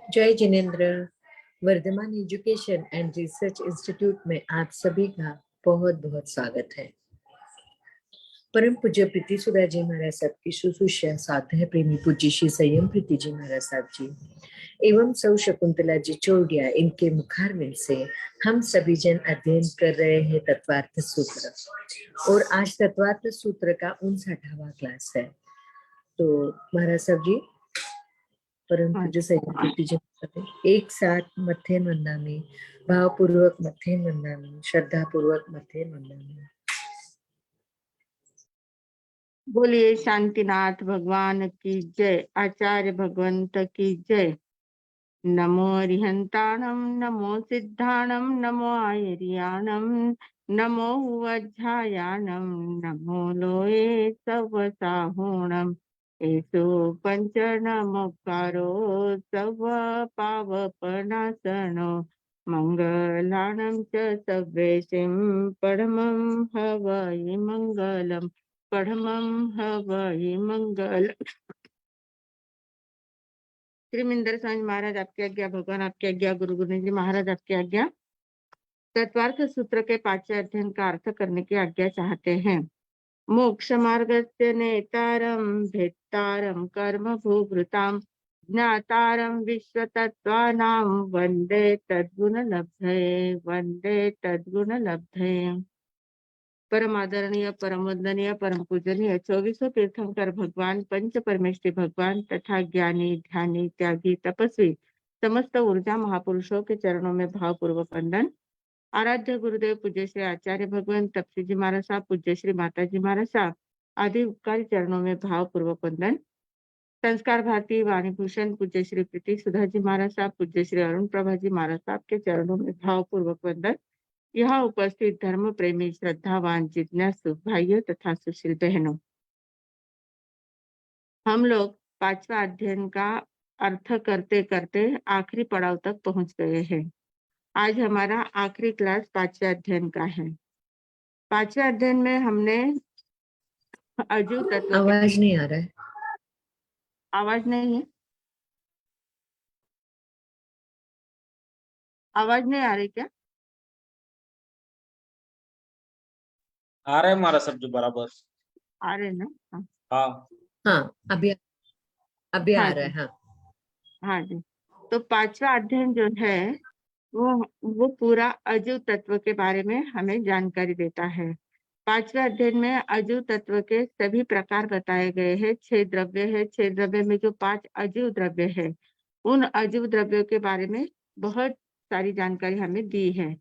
जय जिनेन्द्र। Vardhaman education and research institute में आप सभी का बहुत बहुत स्वागत है। परम पूज्य प्रीति सुधा जी महाराज साहब की सुशिष्य साध्य प्रेमी पूज्य श्री संयम प्रीति जी महाराज साहब जी एवं सौ शकुंतला जी चौड़िया, इनके मुखारविंद से हम सभी जन अध्ययन कर रहे हैं तत्वार्थ सूत्र। और आज तत्वार्थ सूत्र का 59वां क्लास है। तो महाराज साहब जी परम पूज्य संयम प्रीति जी एक साथ मथे मंदामी, भावपूर्वक मथे मंदामी, श्रद्धा पूर्वक मथे मंदामी। बोलिए शांतिनाथ भगवान की जय, आचार्य भगवंत की जय। नमो अरिहंताणम, नमो सिद्धाणम, नमो आयरियाणम, नमो वज्झायाणम, नमो लोये सवसाहुणम। एसो पंच नमोकारो सव पावपनासनो, मंगलाणं च सव्येशिं परमं हवै मंगलम, परमं हवै मंगल। त्रिमिंदर स्वामी महाराज आपकी आज्ञा, भगवान आपकी आज्ञा, गुरु गोविंद जी महाराज आपकी आज्ञा। तत्वार्थ सूत्र के 5वें अध्ययन का अर्थ करने की आज्ञा चाहते हैं। मोक्ष मार्गस्य नेतारम भेत्तारम कर्म भूभृताम, ज्ञातारम विश्व तत्वानां वंदे तद्गुण लब्धये, वंदे तद्गुण लब्धये। परम आदरणीय, परम वंदनीय, परम पूजनीय 24 तीर्थंकर भगवान, पंच परमेश्वरी भगवान तथा ज्ञानी, ध्यानी, त्यागी, तपस्वी समस्त ऊर्जा महापुरुषों के चरणों में भावपूर्वक वंदन। आराध्य गुरुदेव पूज्य श्री आचार्य भगवान तपसी जी महाराज साहब, पूज्य श्री माता जी महाराज साहब आदि उपकारी चरणों में भावपूर्वक वंदन। संस्कार भारती वाणी भूषण पूज्य श्री प्रीति सुधा जी महाराज साहब, पूज्य श्री अरुण प्रभा जी महाराज साहब के चरणों में भावपूर्वक वंदन। यहाँ उपस्थित धर्म प्रेमी, श्रद्धावान, जिज्ञासु भाइयों तथा सुशील बहनों, हम लोग 5वां अध्ययन का अर्थ करते करते आखिरी पड़ाव तक पहुंच गए हैं। आज हमारा आखिरी क्लास 5वें अध्ययन का है। 5वें अध्ययन में हमने अजीव तत्व। आवाज नहीं आ रहा है। आवाज नहीं है? आवाज नहीं आ रही क्या? आ रहे हमारा सब जो बराबर आ रहे ना? हाँ हाँ, अभी हाँ आ रहा है। हाँ हाँ जी। तो 5वां अध्ययन जो है वो पूरा अजीव तत्व के बारे में हमें जानकारी देता है। 5वें अध्ययन में अजीव तत्व के सभी प्रकार बताए गए हैं। 6 द्रव्य है। 6 द्रव्य में जो 5 अजीव द्रव्य है, उन अजीव द्रव्यों के बारे में बहुत सारी जानकारी हमें दी है।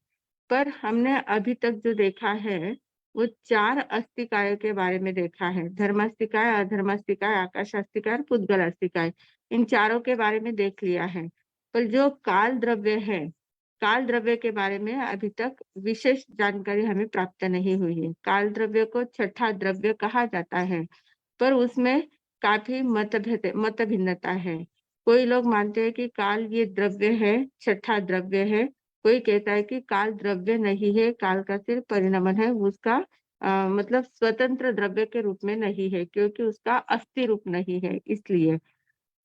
पर हमने अभी तक जो देखा है वो 4 अस्तिकायों के बारे में देखा है। धर्मास्तिकाय, अधर्मास्तिकाय, आकाशास्तिकाय और पुद्गलास्तिकाय, इन चारों के बारे में देख लिया है। पर जो काल द्रव्य है, काल द्रव्य के बारे में अभी तक विशेष जानकारी हमें प्राप्त नहीं हुई है। काल द्रव्य को छठा द्रव्य कहा जाता है, पर उसमें काफी मत भिन्नता है। कोई लोग मानते हैं कि काल ये द्रव्य है, छठा द्रव्य है। कोई कहता है कि काल द्रव्य नहीं है, काल का सिर्फ परिणमन है, उसका मतलब स्वतंत्र द्रव्य के रूप में नहीं है, क्योंकि उसका अस्थि रूप नहीं है इसलिए।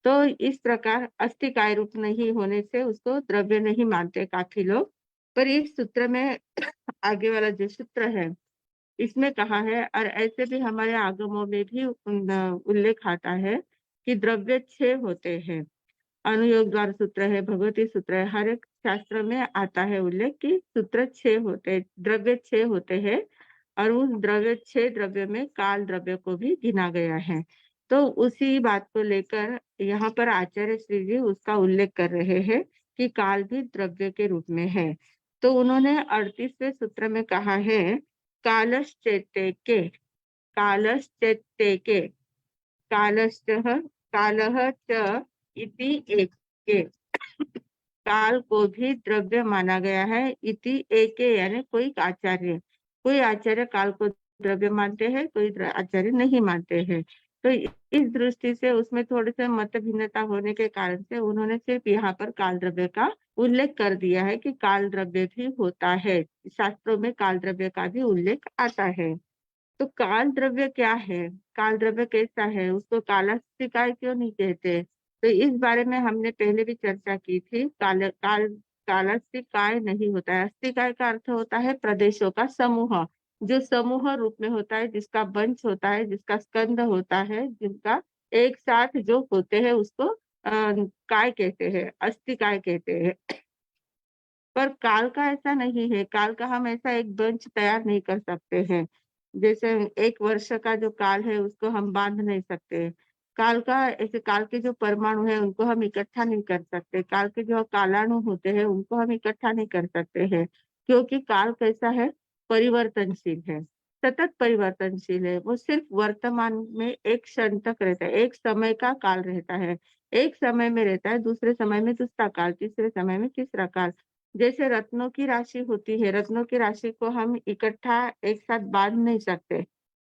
तो इस प्रकार अस्थिकाय रूप नहीं होने से उसको द्रव्य नहीं मानते काफी लोग। पर इस सूत्र में आगे वाला जो सूत्र है इसमें कहा है, और ऐसे भी हमारे आगमों में भी उल्लेख आता है कि द्रव्य 6 होते हैं। अनुयोग द्वार सूत्र है, भगवती सूत्र है, हर एक शास्त्र में आता है उल्लेख कि सूत्र 6 होते, द्रव्य 6 होते हैं। और उस द्रव्य 6 द्रव्य में काल द्रव्य को भी गिना गया है। तो उसी बात को लेकर यहाँ पर आचार्य श्री जी उसका उल्लेख कर रहे हैं कि काल भी द्रव्य के रूप में है। तो उन्होंने 38वें सूत्र में कहा है, कालश्चेतेके, कालश्चेतेके, कालश्चः, कालः च इति एके। काल को भी द्रव्य माना गया है। इति एके यानी कोई आचार्य काल को द्रव्य मानते हैं, कोई आचार्य नहीं मानते हैं। तो इस दृष्टि से उसमें थोड़े से मत भिन्नता होने के कारण से उन्होंने सिर्फ यहाँ पर काल द्रव्य का उल्लेख कर दिया है कि काल द्रव्य भी होता है। शास्त्रों में काल द्रव्य का भी उल्लेख आता है। तो काल द्रव्य क्या है, काल द्रव्य कैसा है, उसको कालास्तिकाय क्यों नहीं कहते? तो इस बारे में हमने पहले भी चर्चा की थी। कालास्तिकाय नहीं होता है। अस्तिकाय का अर्थ होता है प्रदेशों का समूह, जो समूह रूप में होता है, जिसका वंश होता है, जिसका स्कंद होता है, जिनका एक साथ जो होते हैं उसको काय कहते हैं, अस्तिकाय कहते हैं। पर काल का ऐसा नहीं है। काल का हम ऐसा एक वंश तैयार नहीं कर सकते हैं। जैसे 1 वर्ष का जो काल है उसको हम बांध नहीं सकते। काल का ऐसे काल के जो परमाणु है उनको हम इकट्ठा नहीं कर सकते। काल के जो कालाणु होते हैं उनको हम इकट्ठा नहीं कर सकते हैं, क्योंकि काल कैसा है, परिवर्तनशील है, सतत परिवर्तनशील है। वो सिर्फ वर्तमान में एक क्षण तक रहता है, एक समय का काल रहता है। एक समय में रहता है, दूसरे समय में दूसरा काल, तीसरे समय में तीसरा काल। जैसे रत्नों की राशि होती है, रत्नों की राशि को हम इकट्ठा एक साथ बांध नहीं सकते।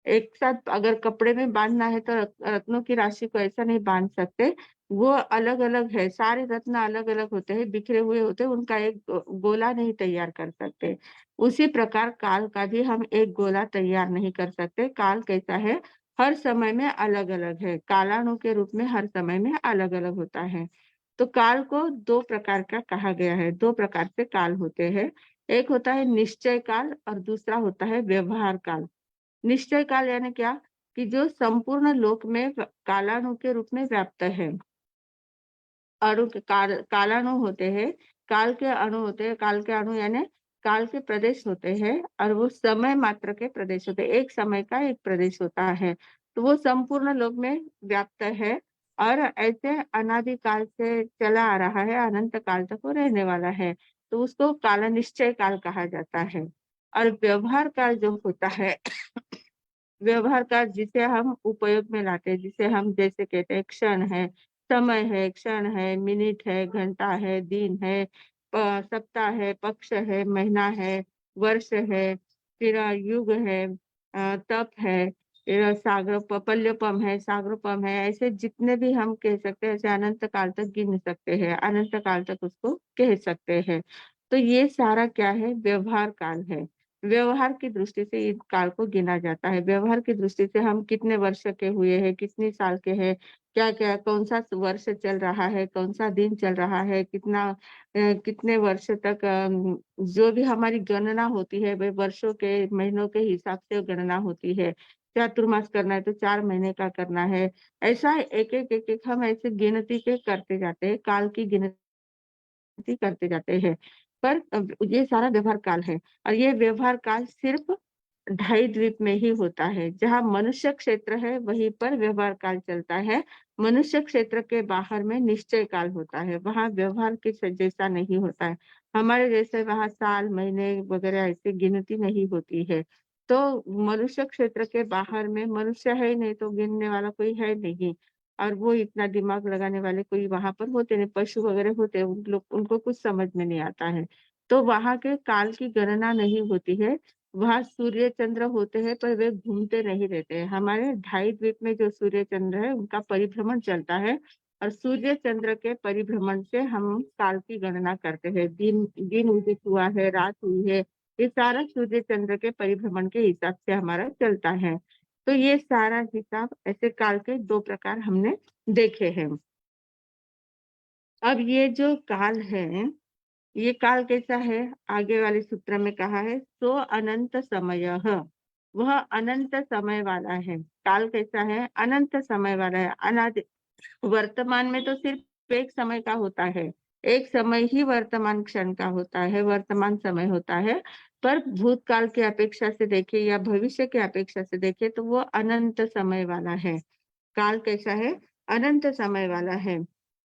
एक साथ अगर कपड़े में बांधना है तो रत्नों की राशि को ऐसा नहीं बांध सकते। वो अलग अलग है, सारे रत्न अलग अलग होते हैं, बिखरे हुए होते हैं, उनका एक गोला नहीं तैयार कर सकते। उसी प्रकार काल का भी हम एक गोला तैयार नहीं कर सकते। काल कैसा है, हर समय में अलग अलग है, कालाणु के रूप में हर समय में अलग अलग होता है। तो काल को 2 प्रकार का कहा गया है, 2 प्रकार से काल होते हैं। एक होता है निश्चय काल और दूसरा होता है व्यवहार काल। निश्चय काल यानी क्या, कि जो संपूर्ण लोक में कालाणु के रूप में व्याप्त है। अणु के कालाणु होते हैं, काल के अणु होते हैं, काल के अणु यानी काल के प्रदेश होते हैं, और वो समय मात्र के प्रदेश होते हैं, एक समय का एक प्रदेश होता है। तो वो संपूर्ण लोक में व्याप्त है और ऐसे अनादिकाल से चला आ रहा है, अनंत काल तक वो रहने वाला है। तो उसको काल निश्चय काल कहा जाता है। और व्यवहार काल जो होता है, व्यवहार का जिसे हम उपयोग में लाते हैं, जिसे हम जैसे कहते हैं क्षण है, समय है, क्षण है, मिनट है, घंटा है, दिन है, सप्ताह है, पक्ष है, महीना है, वर्ष है, फिर युग है, तप है, फिर पल्यपम है, सागरोपम है, ऐसे जितने भी हम कह सकते हैं, ऐसे अनंत काल तक गिन सकते हैं, अनंत काल तक उसको कह सकते हैं। तो ये सारा क्या है, व्यवहार काल है। व्यवहार की दृष्टि से इस काल को गिना जाता है। व्यवहार की दृष्टि से हम कितने वर्ष के हुए हैं, कितनी साल के हैं, क्या-क्या कौन-सा वर्ष चल रहा है, कौन-सा दिन चल रहा है, कितने वर्ष तक जो भी हमारी गणना होती है, वे वर्षों के, महीनों के हिसाब से गणना होती है। चातुर्मास करना है तो 4 महीने का करना है। ऐसा एक-एक, एक-एक हम ऐसे गिनती के करते जाते हैं, काल की गिनती करते जाते हैं। पर ये सारा व्यवहार काल है और ये व्यवहार काल सिर्फ 2.5 द्वीप में ही होता है। जहाँ मनुष्य क्षेत्र है वहीं पर व्यवहार काल चलता है। मनुष्य क्षेत्र के बाहर में निश्चय काल होता है, वहाँ व्यवहार के जैसा नहीं होता है। हमारे जैसे वहाँ साल, महीने वगैरह ऐसी गिनती नहीं होती है। तो मनुष्य क्षेत्र के बाहर में मनुष्य है ही नहीं, तो गिनने वाला कोई है नहीं। और वो इतना दिमाग लगाने वाले कोई वहां पर होते नहीं, पशु वगैरह होते हैं, उन लोग उनको कुछ समझ में नहीं आता है। तो वहां के काल की गणना नहीं होती है। वहां सूर्य चंद्र होते हैं पर वे घूमते नहीं रहते हैं। हमारे 2.5 द्वीप में जो सूर्य चंद्र है उनका परिभ्रमण चलता है और सूर्य चंद्र के परिभ्रमण से हम काल की गणना करते हैं। दिन दिन उदित हुआ है, रात हुई है, ये सारा सूर्य चंद्र के परिभ्रमण के हिसाब से हमारा चलता है। तो ये सारा हिसाब ऐसे काल के 2 प्रकार हमने देखे हैं। अब ये जो काल है, ये काल कैसा है? आगे वाले सूत्र में कहा है, सो अनंत समयः, वह अनंत समय वाला है। काल कैसा है? अनंत समय वाला है, अनादि। वर्तमान में तो सिर्फ एक समय का होता है, एक समय ही वर्तमान क्षण का होता है, वर्तमान समय होता है। पर भूतकाल की अपेक्षा से देखें या भविष्य की अपेक्षा से देखें तो वो अनंत समय वाला है। काल कैसा है? अनंत समय वाला है।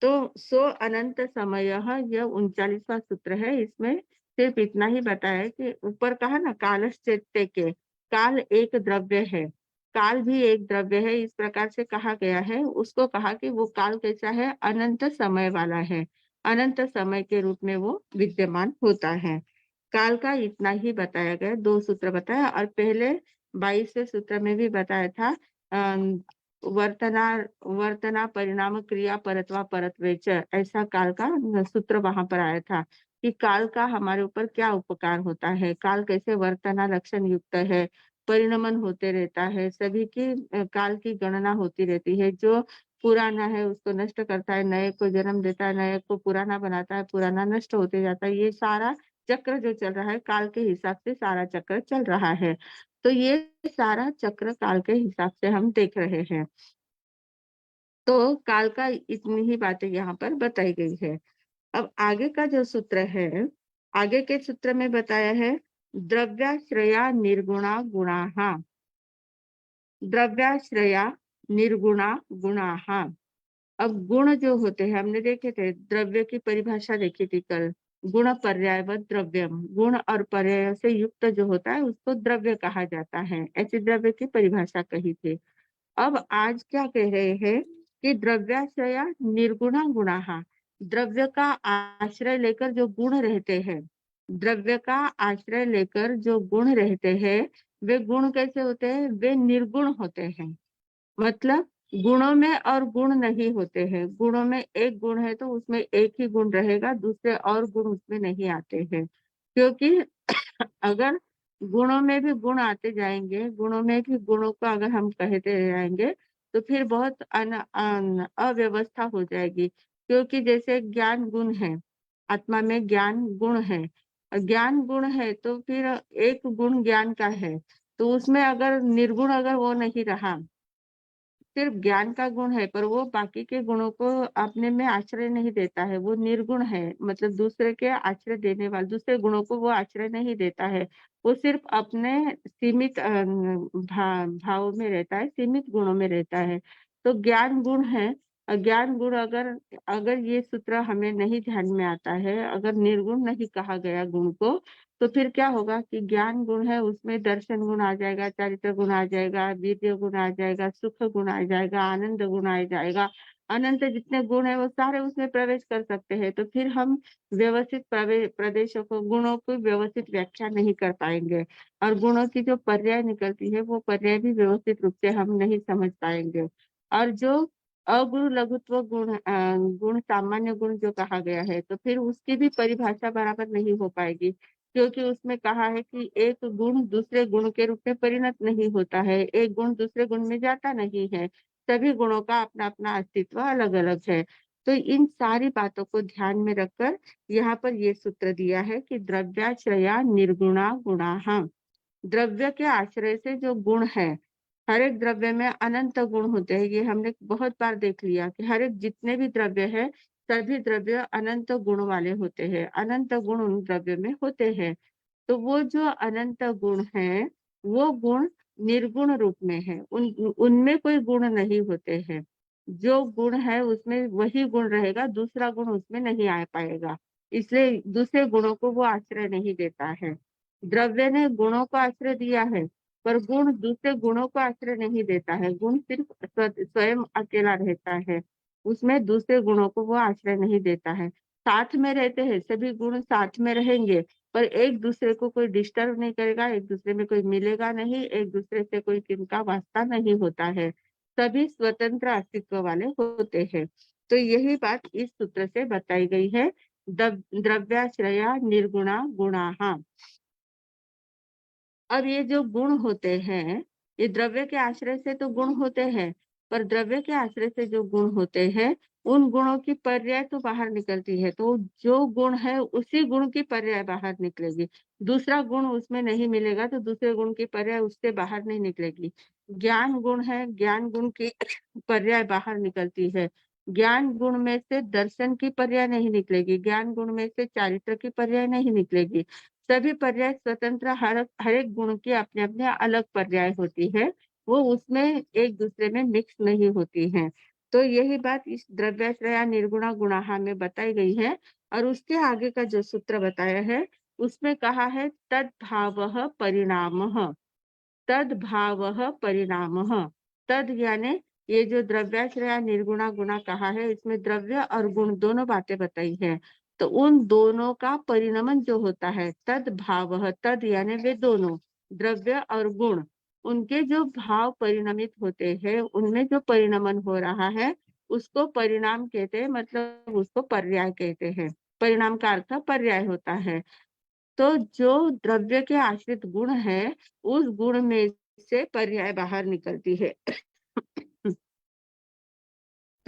तो सो अनंत समयः, यह 39वां सूत्र है। इसमें सिर्फ इतना ही बताया कि ऊपर कहा ना, कालश्चेत्य के, काल एक द्रव्य है, काल भी एक द्रव्य है, इस प्रकार से कहा गया है। उसको कहा कि वो काल कैसा है? अनंत समय वाला है, अनंत समय के रूप में वो विद्यमान होता है। काल का इतना ही बताया गया, 2 सूत्र बताया। और पहले 22वें सूत्र में भी बताया था, वर्तना वर्तना परिणाम क्रिया परत्वा परत्वेच, ऐसा काल का सूत्र वहां पर आया था कि काल का हमारे ऊपर क्या उपकार होता है, काल कैसे वर्तना लक्षण युक्त है, परिणमन होते रहता है, सभी की काल की गणना होती रहती है। जो पुराना है उसको नष्ट करता है, नए को जन्म देता है, नए को पुराना बनाता है, पुराना नष्ट होते जाता है। ये सारा चक्र जो चल रहा है, काल के हिसाब से सारा चक्र चल रहा है। तो ये सारा चक्र काल के हिसाब से हम देख रहे हैं। तो काल का इतनी ही बातें यहाँ पर बताई गई है। अब आगे का जो सूत्र है, आगे के सूत्र में बताया है द्रव्याश्रया निर्गुणा गुणाः। द्रव्याश्रया निर्गुणा गुणाः। अब गुण जो होते हैं, हमने देखे थे, द्रव्य की परिभाषा देखी थी कल। गुण पर्यायवत द्रव्यम, गुण और पर्याय से युक्त जो होता है उसको द्रव्य कहा जाता है, ऐसी द्रव्य की परिभाषा कही थी। अब आज क्या कह रहे हैं कि द्रव्याश्रया निर्गुणा गुणाः, द्रव्य का आश्रय लेकर जो गुण रहते हैं, द्रव्य का आश्रय लेकर जो गुण रहते हैं, वे गुण कैसे होते हैं? वे निर्गुण होते हैं। मतलब गुणों में और गुण नहीं होते हैं। गुणों में एक गुण है तो उसमें एक ही गुण रहेगा, दूसरे और गुण उसमें नहीं आते हैं। क्योंकि अगर गुणों में भी गुण आते जाएंगे, गुणों में भी गुणों को अगर हम कहते जाएंगे तो फिर बहुत अव्यवस्था हो जाएगी। क्योंकि जैसे ज्ञान गुण है, आत्मा में ज्ञान गुण है, ज्ञान गुण है तो फिर एक गुण ज्ञान का है, तो उसमें अगर निर्गुण अगर वो नहीं रहा, सिर्फ ज्ञान का गुण है पर वो बाकी के गुणों को अपने में आश्रय नहीं देता है, वो निर्गुण है। मतलब दूसरे के आश्रय देने वाले, दूसरे गुणों को वो आश्रय नहीं देता है, वो सिर्फ अपने सीमित भाव में रहता है, सीमित गुणों में रहता है। तो ज्ञान गुण है। ज्ञान गुण अगर अगर ये सूत्र हमें नहीं ध्यान में आता है, अगर निर्गुण नहीं कहा गया गुण को, तो फिर क्या होगा कि ज्ञान गुण है, उसमें दर्शन गुण आ जाएगा, चारित्र गुण आ जाएगा, वीर्य गुण आ जाएगा, सुख गुण आ जाएगा, आनंद गुण आ जाएगा। अनंत जितने गुण है वो सारे उसमें प्रवेश कर सकते हैं। तो फिर हम व्यवस्थित प्रदेशों को, गुणों की व्यवस्थित व्याख्या नहीं कर पाएंगे, और गुणों की जो पर्याय निकलती है वो पर्याय भी व्यवस्थित रूप से हम नहीं समझ पाएंगे। और जो अगुण लघुत्व गुण, गुण सामान्य गुण जो कहा गया है, तो फिर उसकी भी परिभाषा बराबर नहीं हो पाएगी। क्योंकि उसमें कहा है कि एक गुण दूसरे गुण के रूप में परिणत नहीं होता है, एक गुण दूसरे गुण में जाता नहीं है, सभी गुणों का अपना अपना अस्तित्व अलग अलग है। तो इन सारी बातों को ध्यान में रखकर यहाँ पर ये सूत्र दिया है कि द्रव्याश्रया निर्गुणा गुणाः। द्रव्य के आश्रय से जो गुण है, हर एक द्रव्य में अनंत गुण होते हैं। ये हमने बहुत बार देख लिया कि हर एक जितने भी द्रव्य है, सभी द्रव्य अनंत गुण वाले होते हैं, अनंत गुण उन द्रव्य में होते हैं। तो वो जो अनंत गुण है, वो गुण निर्गुण रूप में है, उनमें कोई गुण नहीं होते हैं। जो गुण है उसमें वही गुण रहेगा, दूसरा गुण उसमें नहीं आ पाएगा, इसलिए दूसरे गुणों को वो आश्रय नहीं देता है। द्रव्य ने गुणों को आश्रय दिया है, पर गुण दूसरे गुणों को आश्रय नहीं देता है। गुण सिर्फ स्वयं अकेला रहता है, उसमें दूसरे गुणों को वो आश्रय नहीं देता है। साथ में रहते हैं, सभी गुण साथ में रहेंगे, पर एक दूसरे को कोई डिस्टर्ब नहीं करेगा, एक दूसरे में कोई मिलेगा नहीं, एक दूसरे से कोई किनका वास्ता नहीं होता है, सभी स्वतंत्र अस्तित्व वाले होते हैं। तो यही बात इस सूत्र से बताई गई है, द्रव्याश्रया निर्गुणा गुणाः। अब ये जो गुण होते हैं, ये द्रव्य के आश्रय से तो गुण होते हैं, पर द्रव्य के आश्रय से जो गुण होते हैं, उन गुणों की पर्याय तो बाहर निकलती है। तो जो गुण है उसी गुण की पर्याय बाहर निकलेगी, दूसरा गुण उसमें नहीं मिलेगा तो दूसरे गुण की पर्याय उससे बाहर नहीं निकलेगी। ज्ञान गुण है, ज्ञान गुण की पर्याय बाहर निकलती है। ज्ञान गुण में से दर्शन की पर्याय नहीं निकलेगी, ज्ञान गुण में से चारित्र की पर्याय नहीं निकलेगी। सभी पर्याय स्वतंत्र, हर एक गुण की अपने अपने अलग पर्याय होती है, वो उसमें एक दूसरे में मिक्स नहीं होती हैं। तो यही बात इस द्रव्याश्रया निर्गुणा गुणाः में बताई गई है। और उसके आगे का जो सूत्र बताया है, उसमें कहा है तद्भावः परिणामः। तद्भावः परिणामः। तद यानी ये जो द्रव्याश्रया निर्गुणा गुणा कहा है, इसमें द्रव्य और गुण दोनों बातें बताई है। तो उन दोनों का परिणमन जो होता है, तद्भावः, तद यानी वे दोनों, द्रव्य और गुण, उनके जो भाव परिणमित होते हैं, उनमें जो परिणमन हो रहा है, उसको परिणाम कहते हैं, मतलब उसको पर्याय कहते हैं। परिणाम का अर्थ पर्याय होता है। तो जो द्रव्य के आश्रित गुण है, उस गुण में से पर्याय बाहर निकलती है।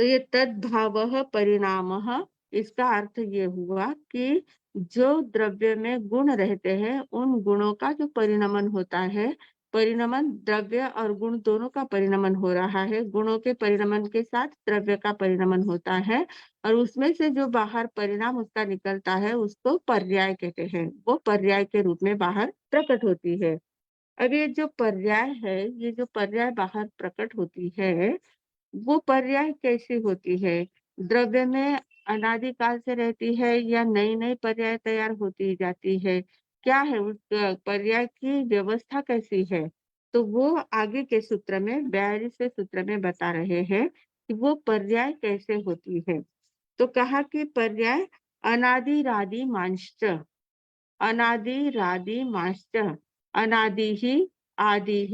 तो ये तद्भावः परिणामः, इसका अर्थ ये हुआ कि जो द्रव्य में गुण रहते हैं उन गुणों का जो परिणमन होता है, परिणमन द्रव्य और गुण दोनों का परिणमन हो रहा है। गुणों के परिणमन के साथ द्रव्य का परिणमन होता है और उसमें से जो बाहर परिणाम उसका निकलता है उसको पर्याय कहते हैं। वो पर्याय के रूप में बाहर प्रकट होती है। अब ये जो पर्याय है, ये जो पर्याय बाहर प्रकट होती है, वो पर्याय कैसी होती है? द्रव्य में अनादिकाल से रहती है या नई-नई पर्याय तैयार होती जाती है? क्या है उस पर्याय की व्यवस्था कैसी है? तो वो आगे के सूत्र में 42वें सूत्र में बता रहे हैं कि वो पर्याय कैसे होती है। तो कहा कि पर्याय अनादिरादिमांश्च, अनादिरादिमांश्च, अनादिः, आदिः,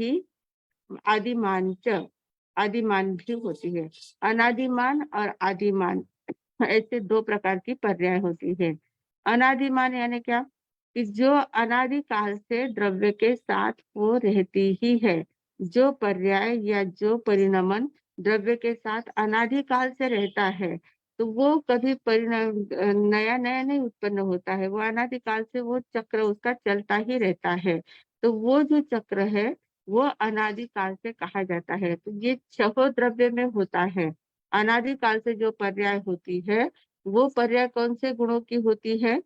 आदिमान च, आदिमान भी होती है। अनादिमान और आदिमान ऐसे 2 प्रकार की पर्याय होती है। अनादिमान यानी क्या? कि जो अनादिकाल से द्रव्य के साथ वो रहती ही है। जो पर्याय या जो परिणमन द्रव्य के साथ अनादिकाल से रहता है, तो वो कभी नया-नया नहीं उत्पन्न होता है। वो अनादिकाल से वो चक्र उसका चलता ही रहता है। तो वो जो चक्र है वो अनादिकाल से कहा जाता है। तो ये छहों द्रव्य में होता है। अनादिकाल से जो पर्याय होती है, वो पर्याय कौन से गुणों की होती है?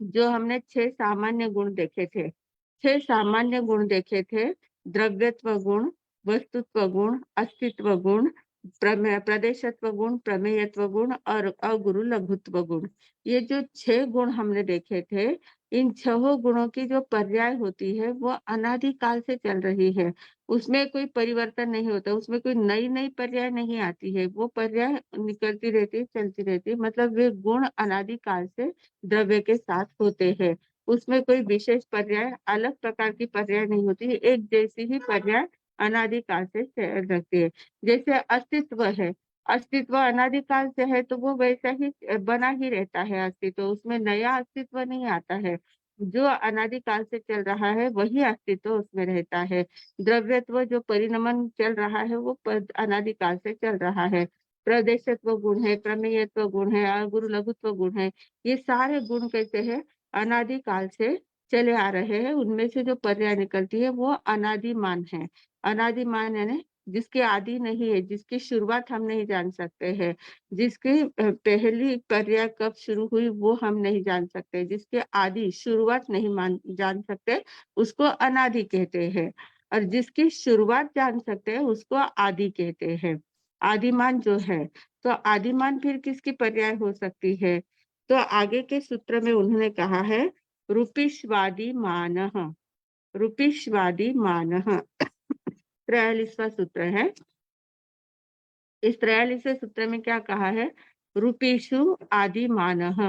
जो हमने 6 सामान्य गुण देखे थे। 6 सामान्य गुण देखे थे, द्रव्यत्व गुण, वस्तुत्व गुण, अस्तित्व गुण, प्रदेशत्व गुण, प्रमेयत्व गुण और अगुरु लघुत्व गुण। ये जो 6 गुण हमने देखे थे, इन 6 गुणों की जो पर्याय होती है, वो अनादिकाल से चल रही है। उसमें कोई परिवर्तन नहीं होता, उसमें कोई नई-नई पर्याय नहीं आती है। वो पर्याय निकलती रहती है, चलती रहती है। मतलब वे गुण अनादिकाल से द्रव्य के साथ होते हैं। उसमें कोई विशेष पर्याय, अलग प्रकार की पर्याय नहीं होती है, एक जैसी ही पर्याय अनादिकाल से रहती है। जैसे अस्तित्व है, अस्तित्व अनादिकाल से है तो वो वैसा ही बना ही रहता है अस्तित्व, उसमें नया अस्तित्व नहीं आता है। जो अनादिकाल से चल रहा है वही अस्तित्व उसमें रहता है। द्रव्यत्व जो परिणमन चल रहा है वो अनादिकाल से चल रहा है। प्रदेशत्व गुण है, प्रमेयत्व गुण है, गुरु लघुत्व गुण है, ये सारे गुण कैसे हैं? अनादिकाल से चले आ रहे हैं। उनमें से जो पर्याय निकलती है वो अनादिमान है। अनादिमान यानी जिसकी आदि नहीं है, जिसकी शुरुआत हम नहीं जान सकते हैं, जिसकी पहली पर्याय कब शुरू हुई वो हम नहीं जान सकते, जिसके आदि शुरुआत नहीं जान सकते, उसको अनादि कहते हैं और जिसकी शुरुआत जान सकते हैं उसको आदि कहते हैं। आदिमान जो है, तो आदिमान फिर किसकी पर्याय हो सकती है? तो आगे के सूत्र में उन्होंने कहा है रूपिष्वादि मानः, रूपिष्वादि मानः 43वां सूत्र है। इस 43वें सूत्र में क्या कहा है? रूपीषु आदि मानः।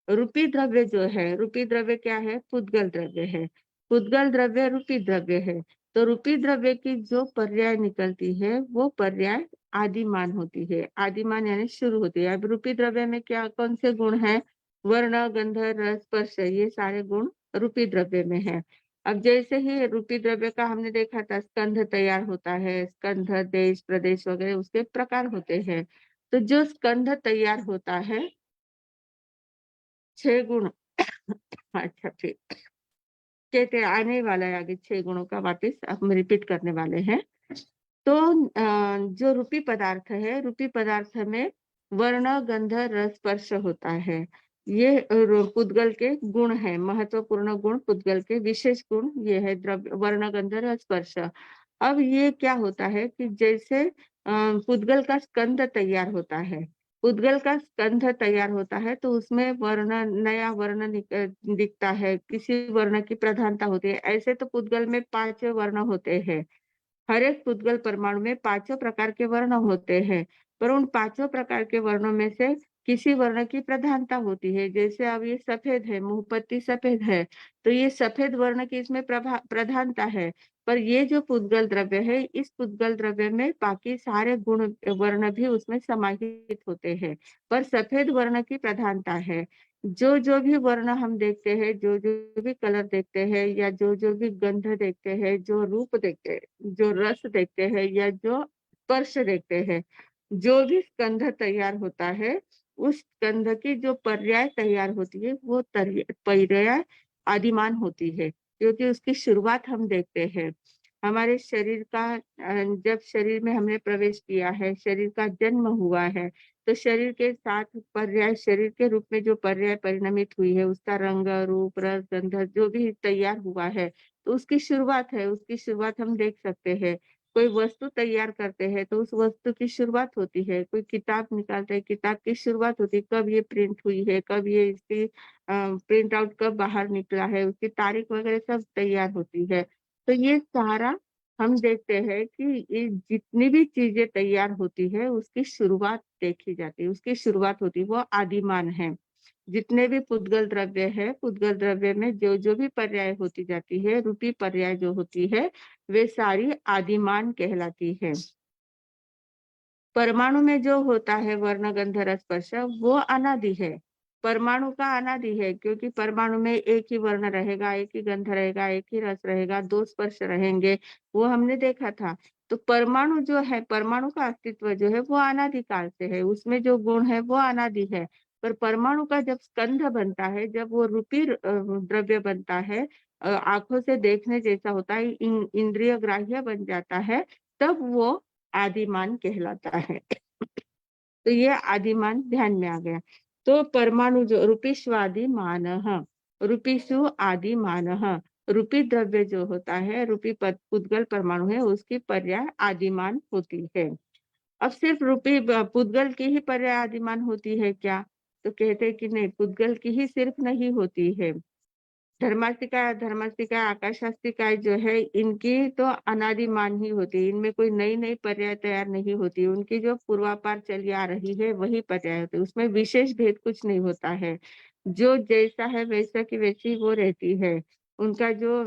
रूपी द्रव्य जो है, रूपी द्रव्य क्या है? पुद्गल द्रव्य है। पुद्गल द्रव्य रूपी द्रव्य है। तो रूपी द्रव्य की जो पर्याय निकलती है वो पर्याय आदिमान होती है। आदिमान यानी शुरू होती है। अब रूपी द्रव्य में क्या कौन से गुण हैं? वर्ण, गंध, रस, स्पर्श, ये सारे गुण रूपी द्रव्य में है। अब जैसे ही रूपी द्रव्य का हमने देखा था स्कंध तैयार होता है, स्कंध, देश, प्रदेश वगैरह उसके प्रकार होते हैं। तो जो स्कंध तैयार होता है 6 गुण अच्छा ठीक, कहते आने वाला है आगे 6 गुणों का वापिस हम रिपीट करने वाले हैं। तो जो रूपी पदार्थ है, रूपी पदार्थ में वर्ण, गंध, रस, स्पर्श होता है। ये पुद्गल के गुण है, महत्वपूर्ण गुण पुद्गल के विशेष गुण ये है द्रव्य, वर्ण, गंध, रस, स्पर्श। अब ये क्या होता है कि जैसे पुद्गल का स्कंध तैयार होता है, पुद्गल का स्कंध तैयार होता है तो उसमें वर्ण, नया वर्ण दिखता है, किसी वर्ण की प्रधानता होती है। ऐसे तो पुद्गल में 5 वर्ण होते हैं। हर एक पुद्गल परमाणु में 5 प्रकार के वर्ण होते हैं, पर उन 5 प्रकार के वर्णों में से किसी वर्ण की प्रधानता होती है। जैसे अब ये सफेद है, मुहपत्ती सफेद है, तो ये सफेद वर्ण की इसमें प्रधानता है। पर ये जो पुद्गल द्रव्य है, इस पुद्गल द्रव्य में बाकी सारे गुण वर्ण भी उसमें समाहित होते हैं, पर सफेद वर्ण की प्रधानता है। जो भी वर्ण हम देखते हैं, जो भी कलर देखते हैं या जो भी गंध देखते हैं, जो रूप देखते हैं, जो रस देखते हैं या जो स्पर्श देखते हैं, जो भी स्कंध तैयार होता है, उस स्कंध की जो पर्याय तैयार होती है, वो पर्याय आदिमान होती है, क्योंकि उसकी शुरुआत हम देखते हैं। हमारे शरीर का जब शरीर में हमने प्रवेश किया है, शरीर का जन्म हुआ है, तो शरीर के साथ पर्याय, शरीर के रूप में जो पर्याय परिणमित हुई है, उसका रंग, रूप, रस, गंध जो भी तैयार हुआ है, तो उसकी शुरुआत है, उसकी शुरुआत हम देख सकते हैं। कोई वस्तु तैयार करते हैं तो उस वस्तु की शुरुआत होती है, कोई किताब निकालते हैं, किताब की शुरुआत होती है, कब ये प्रिंट हुई है, कब ये इसकी प्रिंट आउट कब बाहर निकला है, उसकी तारीख वगैरह सब तैयार होती है। तो ये सारा हम देखते हैं कि ये जितनी भी चीजें तैयार होती है, उसकी शुरुआत देखी जाती है, उसकी शुरुआत होती है, वो आदिमान है। जितने भी पुद्गल द्रव्य है, पुद्गल द्रव्य में जो जो भी पर्याय होती जाती है, रूपी पर्याय जो होती है, वे सारी आदिमान कहलाती है। परमाणु में जो होता है वर्ण, गंध, रस, स्पर्श, वो अनादि है। परमाणु का अनादि है, क्योंकि परमाणु में एक ही वर्ण रहेगा, एक ही गंध रहेगा, एक ही रस रहेगा, 2 स्पर्श रहेंगे, वो हमने देखा था। तो परमाणु जो है, परमाणु का अस्तित्व जो है वो अनादि काल से है, उसमें जो गुण है वो अनादि है। पर परमाणु का जब स्कंध बनता है, जब वो रूपी द्रव्य बनता है, आंखों से देखने जैसा होता है, इंद्रिय ग्राह्य बन जाता है, तब वो आदिमान कहलाता है। तो ये आदिमान ध्यान में आ गया। तो परमाणु जो रूपीष्वादिमानः, रूपीषु आदिमानः, रूपी द्रव्य जो होता है, रूपी पुद्गल परमाणु है, उसकी पर्याय आदिमान होती है। अब सिर्फ रूपी पुद्गल की ही पर्याय आदिमान होती है क्या? तो कहते हैं कि नहीं, पुद्गल की ही सिर्फ नहीं होती है। धर्मास्तिका, आकाशास्तिकाएँ जो है, इनकी तो अनादिमान ही होती है, इनमें कोई नई-नई पर्याय तैयार नहीं होती, उनकी जो पूर्वापार चली आ रही है वही पर्याय होती है, उसमें विशेष भेद कुछ नहीं होता है। जो जैसा है वैसा की वैसी वो रहती है, उनका जो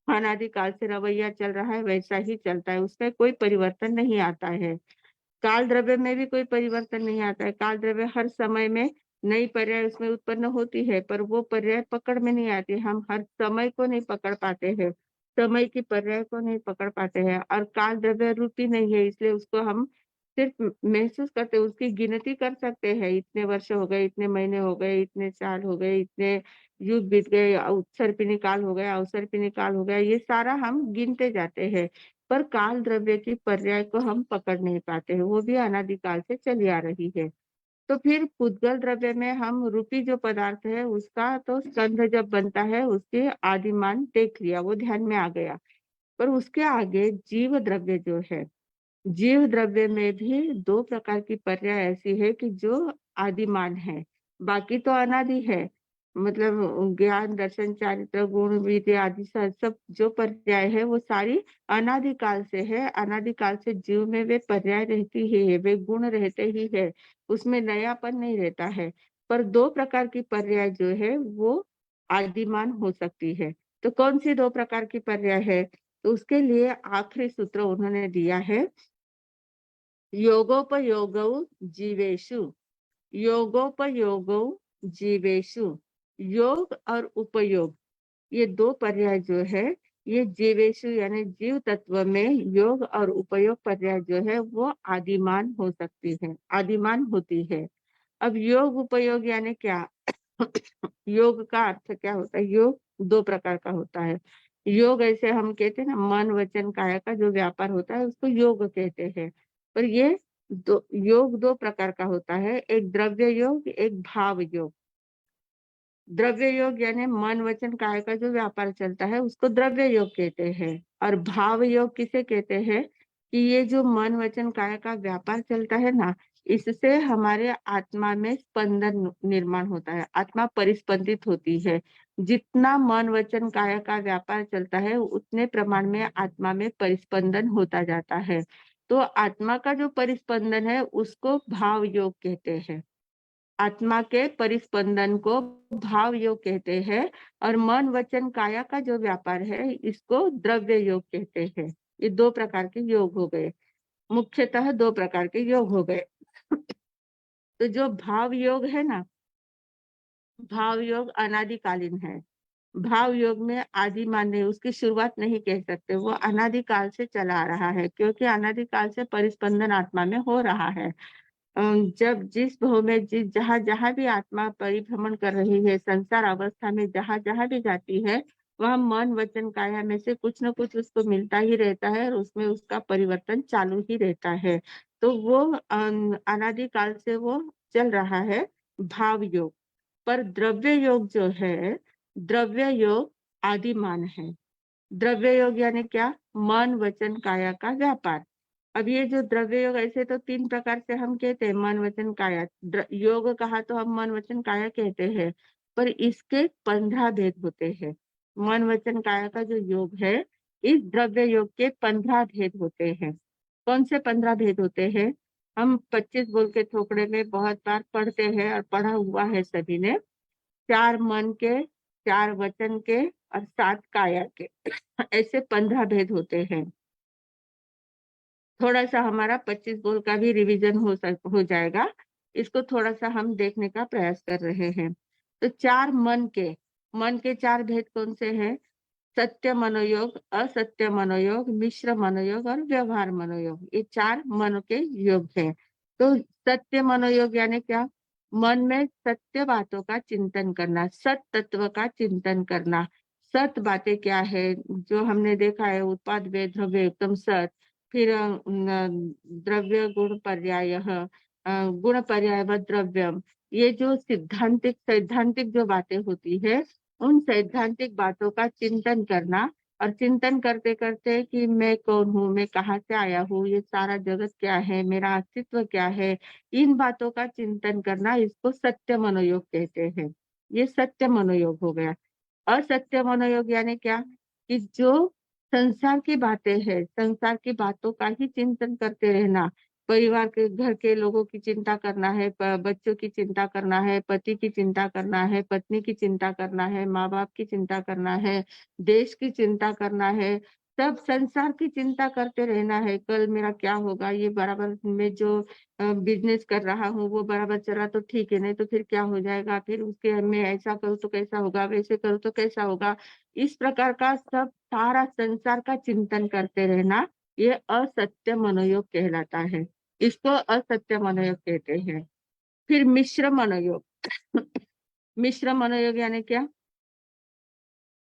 अनादिकाल से रवैया चल रहा है वैसा ही चलता है, उसमें कोई परिवर्तन नहीं आता है। काल द्रव्य में भी कोई परिवर्तन नहीं आता है। काल द्रव्य हर समय में नई पर्याय उसमें उत्पन्न होती है, पर वो पर्याय पकड़ में नहीं आती। हम हर समय को नहीं पकड़ पाते हैं, समय की पर्याय को नहीं पकड़ पाते हैं, और काल द्रव्य रूपी नहीं है, इसलिए उसको हम सिर्फ महसूस करते, उसकी गिनती कर सकते हैं। इतने वर्ष हो गए, इतने महीने हो गए, इतने साल हो गए, इतने युग बीत गए, उत्सर्पिणी काल हो गया, अवसर्पिणी काल हो गया, ये सारा हम गिनते जाते हैं। पर काल द्रव्य की पर्याय को हम पकड़ नहीं पाते हैं, वो भी अनादिकाल से चली आ रही है। तो फिर पुद्गल द्रव्य में हम रूपी जो पदार्थ है, उसका तो स्कंध जब बनता है, उसके आदिमान देख लिया, वो ध्यान में आ गया। पर उसके आगे जीव द्रव्य जो है, जीव द्रव्य में भी 2 प्रकार की पर्याय ऐसी है कि जो आदिमान है, बाकी तो अनादि है। मतलब ज्ञान, दर्शन, चारित्र, गुण, वीर्य आदि सब जो पर्याय है वो सारी अनादि काल से है। अनादि काल से जीव में वे पर्याय रहती ही है, वे गुण रहते ही है, उसमें नयापन नहीं रहता है। पर 2 प्रकार की पर्याय जो है वो आदिमान हो सकती है। तो कौन सी 2 प्रकार की पर्याय है? तो उसके लिए आखिरी सूत्र उन्होंने दिया है, योगोपयोगौ जीवेषु, योगोपयोगौ जीवेषु, योग और उपयोग, ये 2 पर्याय जो है, ये जीवेषु यानी जीव तत्व में योग और उपयोग पर्याय जो है वो आदिमान हो सकती है, आदिमान होती है। अब योग उपयोग यानी क्या? योग का अर्थ क्या होता है? योग 2 प्रकार का होता है। योग ऐसे हम कहते हैं ना, मन, वचन, काया का जो व्यापार होता है उसको योग कहते हैं। पर ये योग 2 प्रकार का होता है, एक द्रव्य योग, एक भाव योग। द्रव्य योग यानी मन, वचन, काया का जो व्यापार चलता है उसको द्रव्य योग कहते हैं। और भाव योग किसे कहते हैं? कि ये जो मन, वचन, काया का व्यापार चलता है ना, इससे हमारे आत्मा में स्पंदन निर्माण होता है, आत्मा परिस्पंदित होती है। जितना मन, वचन, काया का व्यापार चलता है, उतने प्रमाण में आत्मा में परिस्पंदन होता जाता है। तो आत्मा का जो परिस्पंदन है उसको भाव योग कहते हैं। आत्मा के परिस्पंदन को भाव योग कहते हैं, और मन, वचन, काया का जो व्यापार है इसको द्रव्य योग कहते हैं। ये 2 प्रकार के योग हो गए, मुख्यतः 2 प्रकार के योग हो गए। तो जो भाव योग है ना, भाव योग अनादिकालीन है, भाव योग में आदि मान नहीं, उसकी शुरुआत नहीं कह सकते, वो अनादिकाल से चला आ रहा है, क्योंकि अनादिकाल से परिस्पंदन आत्मा में हो रहा है। जब जिस भाव में जिस जहाँ जहाँ भी आत्मा परिभ्रमण कर रही है, संसार अवस्था में जहाँ जहाँ भी जाती है, वहाँ मन वचन काया में से कुछ न कुछ उसको मिलता ही रहता है और उसमें उसका परिवर्तन चालू ही रहता है। तो वो अनादिकाल से वो चल रहा है भाव योग। पर द्रव्य योग जो है, द्रव्य योग आदिमान है। द्रव्य योग यानी क्या? मन वचन काया का व्यापार। अब ये जो द्रव्य योग, ऐसे तो 3 प्रकार से हम कहते हैं, मन वचन काया। योग कहा तो हम मन वचन काया कहते हैं, पर इसके 15 भेद होते हैं। मन वचन काया का जो योग है, इस द्रव्य योग के 15 भेद होते हैं। कौन से 15 भेद होते हैं? हम 25 बोल के थोपड़े में बहुत बार पढ़ते हैं और पढ़ा हुआ है सभी ने। 4 मन के, 4 वचन के और 7 काया के, ऐसे 15 भेद होते हैं। थोड़ा सा हमारा 25 बोल का भी रिवीजन हो जाएगा। इसको थोड़ा सा हम देखने का प्रयास कर रहे हैं। तो 4 मन के 4 भेद कौन से हैं? सत्य मनोयोग, असत्य मनोयोग, मिश्र मनोयोग और व्यवहार मनोयोग। ये 4 मन के योग हैं। तो सत्य मनोयोग यानी क्या? मन में सत्य बातों का चिंतन करना, सत तत्व का चिंतन करना। सत बातें क्या है? जो हमने देखा है, उत्पाद वे द्रव्य उत्तम सत, फिर द्रव्य गुण पर्याय, गुण पर्याय व द्रव्यम। ये जो सैद्धांतिक जो बातें होती है, उन सैद्धांतिक बातों का चिंतन करना, और चिंतन करते करते कि मैं कौन हूँ, मैं कहाँ से आया हूँ, ये सारा जगत क्या है, मेरा अस्तित्व क्या है, इन बातों का चिंतन करना, इसको सत्य मनोयोग कहते हैं। ये सत्य मनोयोग हो गया। असत्य मनोयोग यानी क्या? कि जो संसार की बातें हैं, संसार की बातों का ही चिंतन करते रहना। परिवार के, घर के लोगों की चिंता करना है, बच्चों की चिंता करना है, पति की चिंता करना है, पत्नी की चिंता करना है, माँ बाप की चिंता करना है, देश की चिंता करना है, सब संसार की चिंता करते रहना है। कल मेरा क्या होगा, ये बराबर मैं जो बिजनेस कर रहा हूँ वो बराबर चला तो ठीक है, नहीं तो फिर क्या हो जाएगा, फिर उसके मैं ऐसा करूँ तो कैसा होगा, वैसे करूँ तो कैसा होगा। इस प्रकार का सब सारा संसार का चिंतन करते रहना, ये असत्य मनोयोग कहलाता है। इसको असत्य मनोयोग कहते हैं। फिर मिश्र मनोयोग। मिश्र मनोयोग यानी क्या?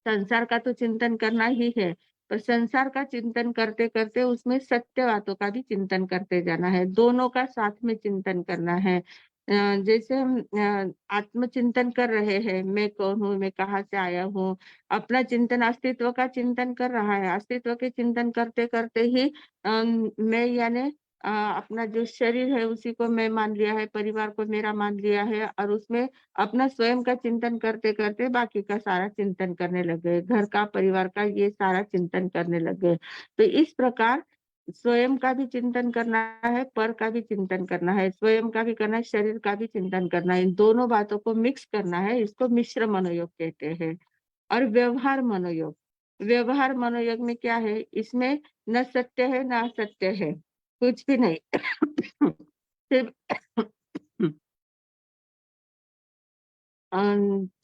संसार का तो चिंतन करना ही है, पर संसार का चिंतन करते करते उसमें सत्य बातों का भी चिंतन करते जाना है, दोनों का साथ में चिंतन करना है। जैसे हम आत्मचिंतन कर रहे हैं, मैं कौन हूँ, मैं कहाँ से आया हूँ, अपना चिंतन, अस्तित्व का चिंतन कर रहा है। अस्तित्व के चिंतन करते करते ही मैं यानी अपना जो शरीर है उसी को मैं मान लिया है, परिवार को मेरा मान लिया है, और उसमें अपना स्वयं का चिंतन करते करते बाकी का सारा चिंतन करने लग गए, घर का, परिवार का, ये सारा चिंतन करने लग गए। तो इस प्रकार स्वयं का भी चिंतन करना है, पर का भी चिंतन करना है, स्वयं का भी करना है, शरीर का भी चिंतन करना है, इन दोनों बातों को मिक्स करना है, इसको मिश्र मनोयोग कहते हैं। और व्यवहार मनोयोग। व्यवहार मनोयोग में क्या है? इसमें न सत्य है न असत्य है, कुछ भी नहीं। सिर्फ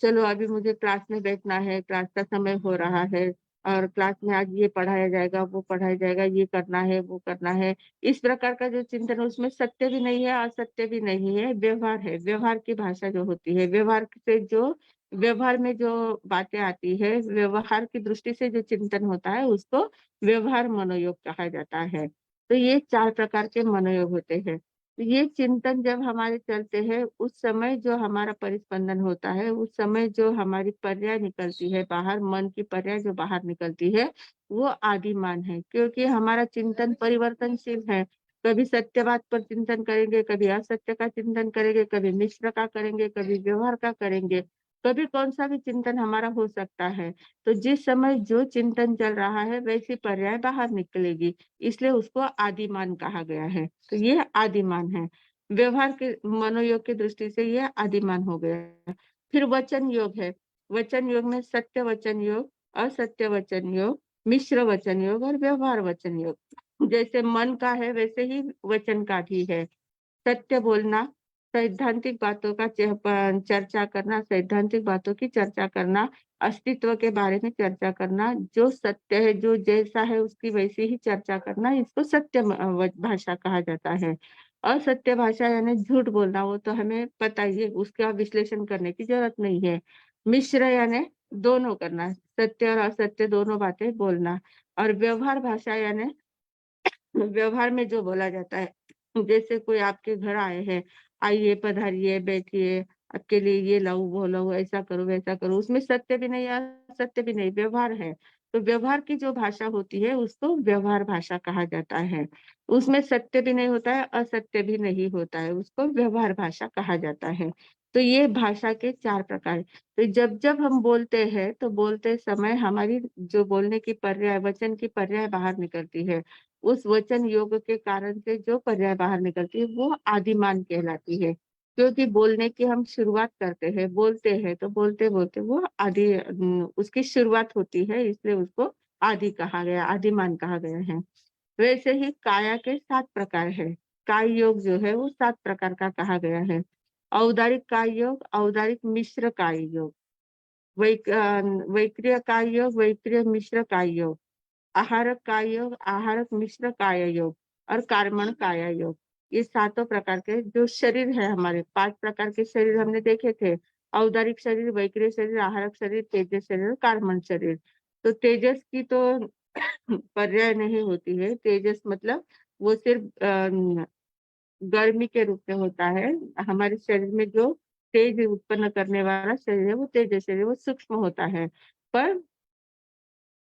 चलो अभी मुझे क्लास में बैठना है, क्लास का समय हो रहा है, और क्लास में आज ये पढ़ाया जाएगा, वो पढ़ाया जाएगा, ये करना है, वो करना है। इस प्रकार का जो चिंतन है, उसमें सत्य भी नहीं है, असत्य भी नहीं है, व्यवहार है। व्यवहार की भाषा जो होती है, व्यवहार से जो, व्यवहार में जो बातें आती है, व्यवहार की दृष्टि से जो चिंतन होता है, उसको व्यवहार मनोयोग कहा जाता है। तो ये 4 प्रकार के मनोयोग होते हैं। तो ये चिंतन जब हमारे चलते हैं, उस समय जो हमारा परिस्पंदन होता है, उस समय जो हमारी पर्याय निकलती है बाहर, मन की पर्याय जो बाहर निकलती है, वो आदिमान है, क्योंकि हमारा चिंतन परिवर्तनशील है। कभी सत्य बात पर चिंतन करेंगे, कभी असत्य का चिंतन करेंगे, कभी मिश्र का करेंगे, कभी व्यवहार का करेंगे, कभी कौन सा भी चिंतन हमारा हो सकता है। तो जिस समय जो चिंतन चल रहा है, वैसी पर्याय बाहर निकलेगी, इसलिए उसको आदिमान कहा गया है। तो ये आदिमान है। व्यवहार के मनोयोग की दृष्टि से ये आदिमान हो गया। फिर वचन योग है। वचन योग में सत्य वचन योग, असत्य वचन योग, मिश्र वचन योग और व्यवहार वचन योग। जैसे मन का है, वैसे ही वचन का भी है। सत्य बोलना, सैद्धांतिक बातों का चर्चा करना, सैद्धांतिक बातों की चर्चा करना, अस्तित्व के बारे में चर्चा करना, जो सत्य है, जो जैसा है उसकी वैसी ही चर्चा करना, इसको सत्य भाषा कहा जाता है। असत्य भाषा यानी झूठ बोलना, वो तो हमें पता ही है, उसका विश्लेषण करने की जरूरत नहीं है। मिश्र यानी दोनों करना, सत्य और असत्य दोनों बातें बोलना। और व्यवहार भाषा यानी व्यवहार में जो बोला जाता है, जैसे कोई आपके घर आए हैं, आइए पधारिए बैठिए, आपके लिए ये लाऊं वो लाऊं, ऐसा करो वैसा करो, उसमें सत्य भी नहीं असत्य भी नहीं, व्यवहार है। तो व्यवहार की जो भाषा होती है उसको व्यवहार भाषा कहा जाता है। उसमें सत्य भी नहीं होता है, असत्य भी नहीं होता है, उसको व्यवहार भाषा कहा जाता है। तो ये भाषा के 4 प्रकार। तो जब जब हम बोलते हैं तो बोलते समय हमारी जो बोलने की पर्याय, वचन की पर्याय बाहर निकलती है। उस वचन योग के कारण से जो पर्याय बाहर निकलती है वो आदिमान कहलाती है। क्योंकि बोलने की हम शुरुआत करते हैं, बोलते हैं तो बोलते बोलते वो उसकी शुरुआत होती है, इसलिए उसको आदि कहा गया, आदिमान कहा गया है। वैसे ही काया के 7 प्रकार है। काय योग जो है वो 7 प्रकार का कहा गया है। औदारिक काय योग, औदारिक मिश्र काय योग, वैक्रिय काय योग, वैक्रिय मिश्र काय योग, आहारक काय योग, आहारक मिश्र काय योग और कार्मण काय योग। ये सातों प्रकार के जो शरीर है, हमारे 5 प्रकार के शरीर हमने देखे थे। औदारिक शरीर, वैक्रिय शरीर, आहारक शरीर, तेजस शरीर, कार्मण शरीर। तो तेजस की तो पर्याय नहीं होती है। तेजस मतलब वो सिर्फ गर्मी के रूप में होता है। हमारे शरीर में जो तेज उत्पन्न करने वाला शरीर है वो तेजस शरीर, वो सूक्ष्म होता है। पर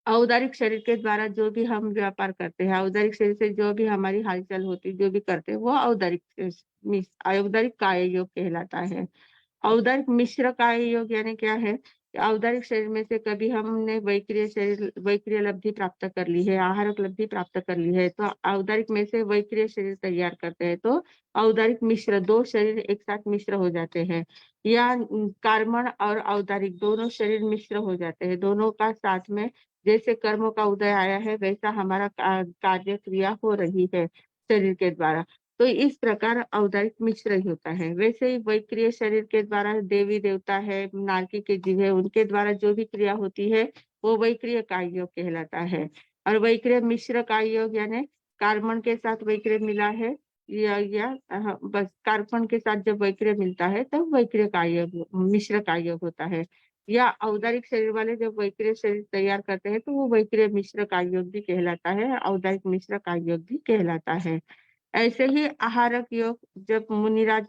औदारिक शरीर के द्वारा जो भी हम व्यापार करते हैं, औदारिक शरीर से जो भी हमारी हलचल होती है, जो भी करते हैं, वो औदारिक काय योग कहलाता है। औदारिक मिश्र काय योग यानी क्या है? औदारिक शरीर में से कभी हमने वैक्रिय लब्धि प्राप्त कर ली है, आहारक लब्धि प्राप्त कर ली है, तो औदारिक में से वैक्रिय शरीर तैयार करते हैं, तो औदारिक मिश्र, 2 शरीर एक साथ मिश्र हो जाते हैं। या कार्मण और औदारिक दोनों शरीर मिश्र हो जाते हैं, दोनों का साथ में जैसे कर्मों का उदय आया है वैसा हमारा कार्य क्रिया हो रही है शरीर के द्वारा। तो इस प्रकार औदारिक मिश्र ही होता है। वैसे ही वैक्रिय शरीर के द्वारा देवी देवता है, नारकी के जीव है, उनके द्वारा जो भी क्रिया होती है वो वैक्रिय काय योग कहलाता है। और वैक्रिय मिश्र काय योग यानी कार्बन के साथ वैक्रिय मिला है, बस कार्बन के साथ जब वैक्रिय मिलता है तब वैक्रिय काय योग, मिश्र काय योग होता है। या औदारिक शरीर वाले जब वैक्रिय शरीर तैयार करते हैं तो वो वैक्रिय मिश्र काय योग भी कहलाता है, औदारिक मिश्र काय योग भी कहलाता है। ऐसे ही आहारक योग, जब मुनिराज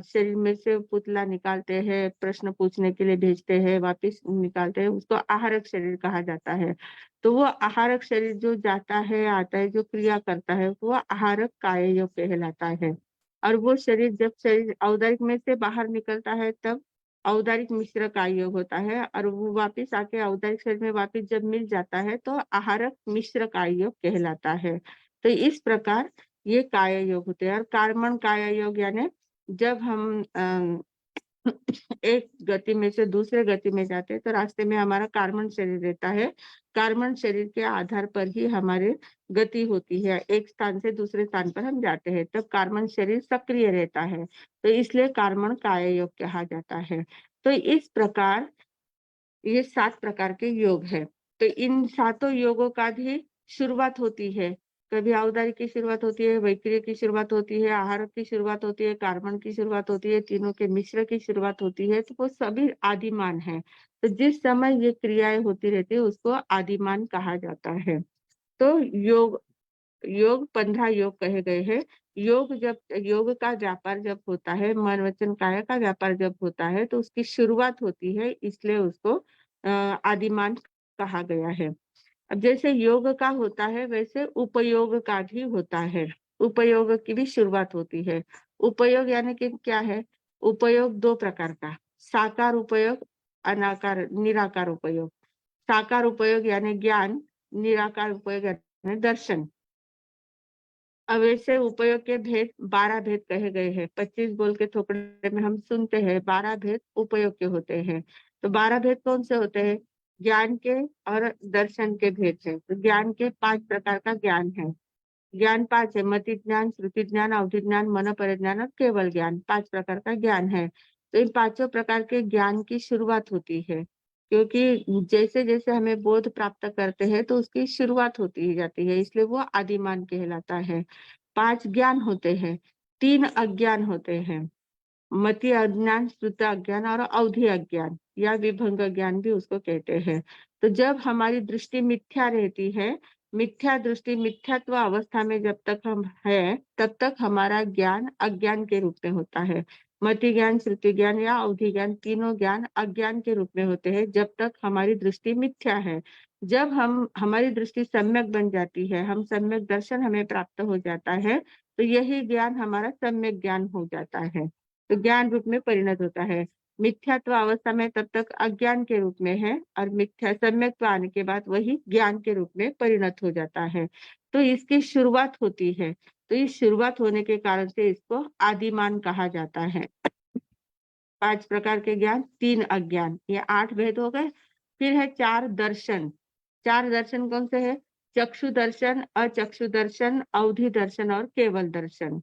शरीर में से पुतला निकालते हैं, प्रश्न पूछने के लिए भेजते हैं, वापस निकालते हैं, उसको आहारक शरीर कहा जाता है। तो वो आहारक शरीर जो जाता है आता है, जो क्रिया करता है, वो आहारक काय योग कहलाता है। और वो शरीर जब शरीर औदारिक में से बाहर निकलता है तब औदारिक मिश्र काय योग होता है, और वो वापिस आके औदारिक शरीर में वापिस जब मिल जाता है तो आहारक मिश्र काय योग कहलाता है। तो इस प्रकार ये काय योग होते हैं। और कार्मण काय योग यानी जब हम एक गति में से दूसरे गति में जाते हैं तो रास्ते में हमारा कार्बन शरीर रहता है। कार्बन शरीर के आधार पर ही हमारी गति होती है, एक स्थान से दूसरे स्थान पर हम जाते हैं तब कार्बन शरीर सक्रिय रहता है, तो इसलिए कार्बन काय योग कहा जाता है। तो इस प्रकार ये 7 प्रकार के योग है। तो इन सातों योगों का भी शुरुआत होती है। कभी औदार्य की शुरुआत होती है, वैक्रिय की शुरुआत होती है, आहारक की शुरुआत होती है, कार्बन की शुरुआत होती है, तीनों के मिश्र की शुरुआत होती है, तो वो सभी आदिमान है। तो जिस समय ये क्रियाएं होती रहती है उसको आदिमान कहा जाता है। तो योग योग 15 योग कहे गए हैं। योग का व्यापार जब होता है, मन वचन काया का व्यापार जब होता है तो उसकी शुरुआत होती है, इसलिए उसको आदिमान कहा गया है। अब जैसे योग का होता है वैसे उपयोग का भी होता है। उपयोग की भी शुरुआत होती है। उपयोग यानी कि क्या है? उपयोग 2 प्रकार का, साकार उपयोग, अनाकार निराकार उपयोग। साकार उपयोग यानी ज्ञान, निराकार उपयोग यानी दर्शन। अब ऐसे उपयोग के भेद 12 भेद कहे गए हैं। 25 बोल के थोपड़े में हम सुनते हैं, 12 भेद उपयोग के होते हैं। तो 12 भेद कौन से होते हैं? ज्ञान के और दर्शन के भेद है। तो ज्ञान के 5 प्रकार का ज्ञान है। ज्ञान 5 है, मति ज्ञान, श्रुति ज्ञान, अवधि ज्ञान, मन परिज्ञान और केवल ज्ञान। 5 प्रकार का ज्ञान है। तो इन पांचों प्रकार के ज्ञान की शुरुआत होती है, क्योंकि जैसे जैसे हमें बोध प्राप्त करते हैं तो उसकी शुरुआत होती ही जाती है, इसलिए वो आदिमान कहलाता है। 5 ज्ञान होते हैं, 3 अज्ञान होते हैं, मति अज्ञान, श्रुत अज्ञान और अवधि अज्ञान या विभंग ज्ञान भी उसको कहते हैं। तो जब हमारी दृष्टि मिथ्या रहती है, मिथ्या दृष्टि, मिथ्यात्व अवस्था में जब तक हम है, तब तक हमारा ज्ञान अज्ञान के रूप में होता है। मति ज्ञान, श्रुति ज्ञान या अवधि ज्ञान, तीनों ज्ञान अज्ञान के रूप में होते हैं जब तक हमारी दृष्टि मिथ्या है। जब हमारी दृष्टि सम्यक बन जाती है, हम सम्यक दर्शन हमें प्राप्त हो जाता है, तो यही ज्ञान हमारा सम्यक ज्ञान हो जाता है, तो ज्ञान रूप में परिणत होता है। मिथ्यात्व अवस्था में तब तक अज्ञान के रूप में है और मिथ्या सम्यक्त्व आने के बाद वही ज्ञान के रूप में परिणत हो जाता है। तो इसकी शुरुआत होती है, तो इस शुरुआत होने के कारण से इसको आदिमान कहा जाता है। 5 प्रकार के ज्ञान, 3 अज्ञान, ये 8 भेद हो गए। फिर है 4 दर्शन। 4 दर्शन कौन से है? चक्षु दर्शन, अचक्षु दर्शन, अवधि दर्शन और केवल दर्शन।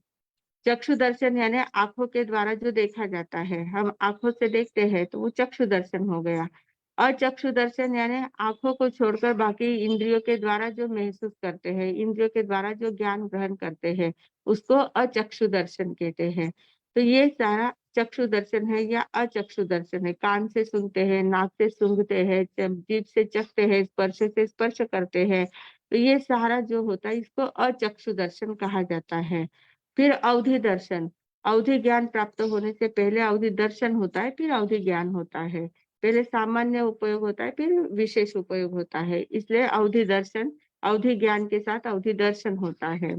चक्षु दर्शन यानी आंखों के द्वारा जो देखा जाता है, हम आंखों से देखते हैं तो वो चक्षु दर्शन हो गया। अचक्षु दर्शन यानी आंखों को छोड़कर बाकी इंद्रियों के द्वारा जो महसूस करते हैं, इंद्रियों के द्वारा जो ज्ञान ग्रहण करते हैं, उसको अचक्षु दर्शन कहते हैं। तो ये सारा चक्षु दर्शन है या अचक्षु दर्शन है। कान से सुनते हैं, नाक से सूंघते हैं, जीभ से चखते हैं, स्पर्श से स्पर्श करते हैं, तो ये सारा जो होता है इसको अचक्षु दर्शन कहा जाता है। फिर अवधि दर्शन, अवधि ज्ञान प्राप्त होने से पहले अवधि दर्शन होता है, फिर अवधि ज्ञान होता है। पहले सामान्य उपयोग होता है, फिर विशेष उपयोग होता है, इसलिए अवधि दर्शन, अवधि ज्ञान के साथ अवधि दर्शन होता है।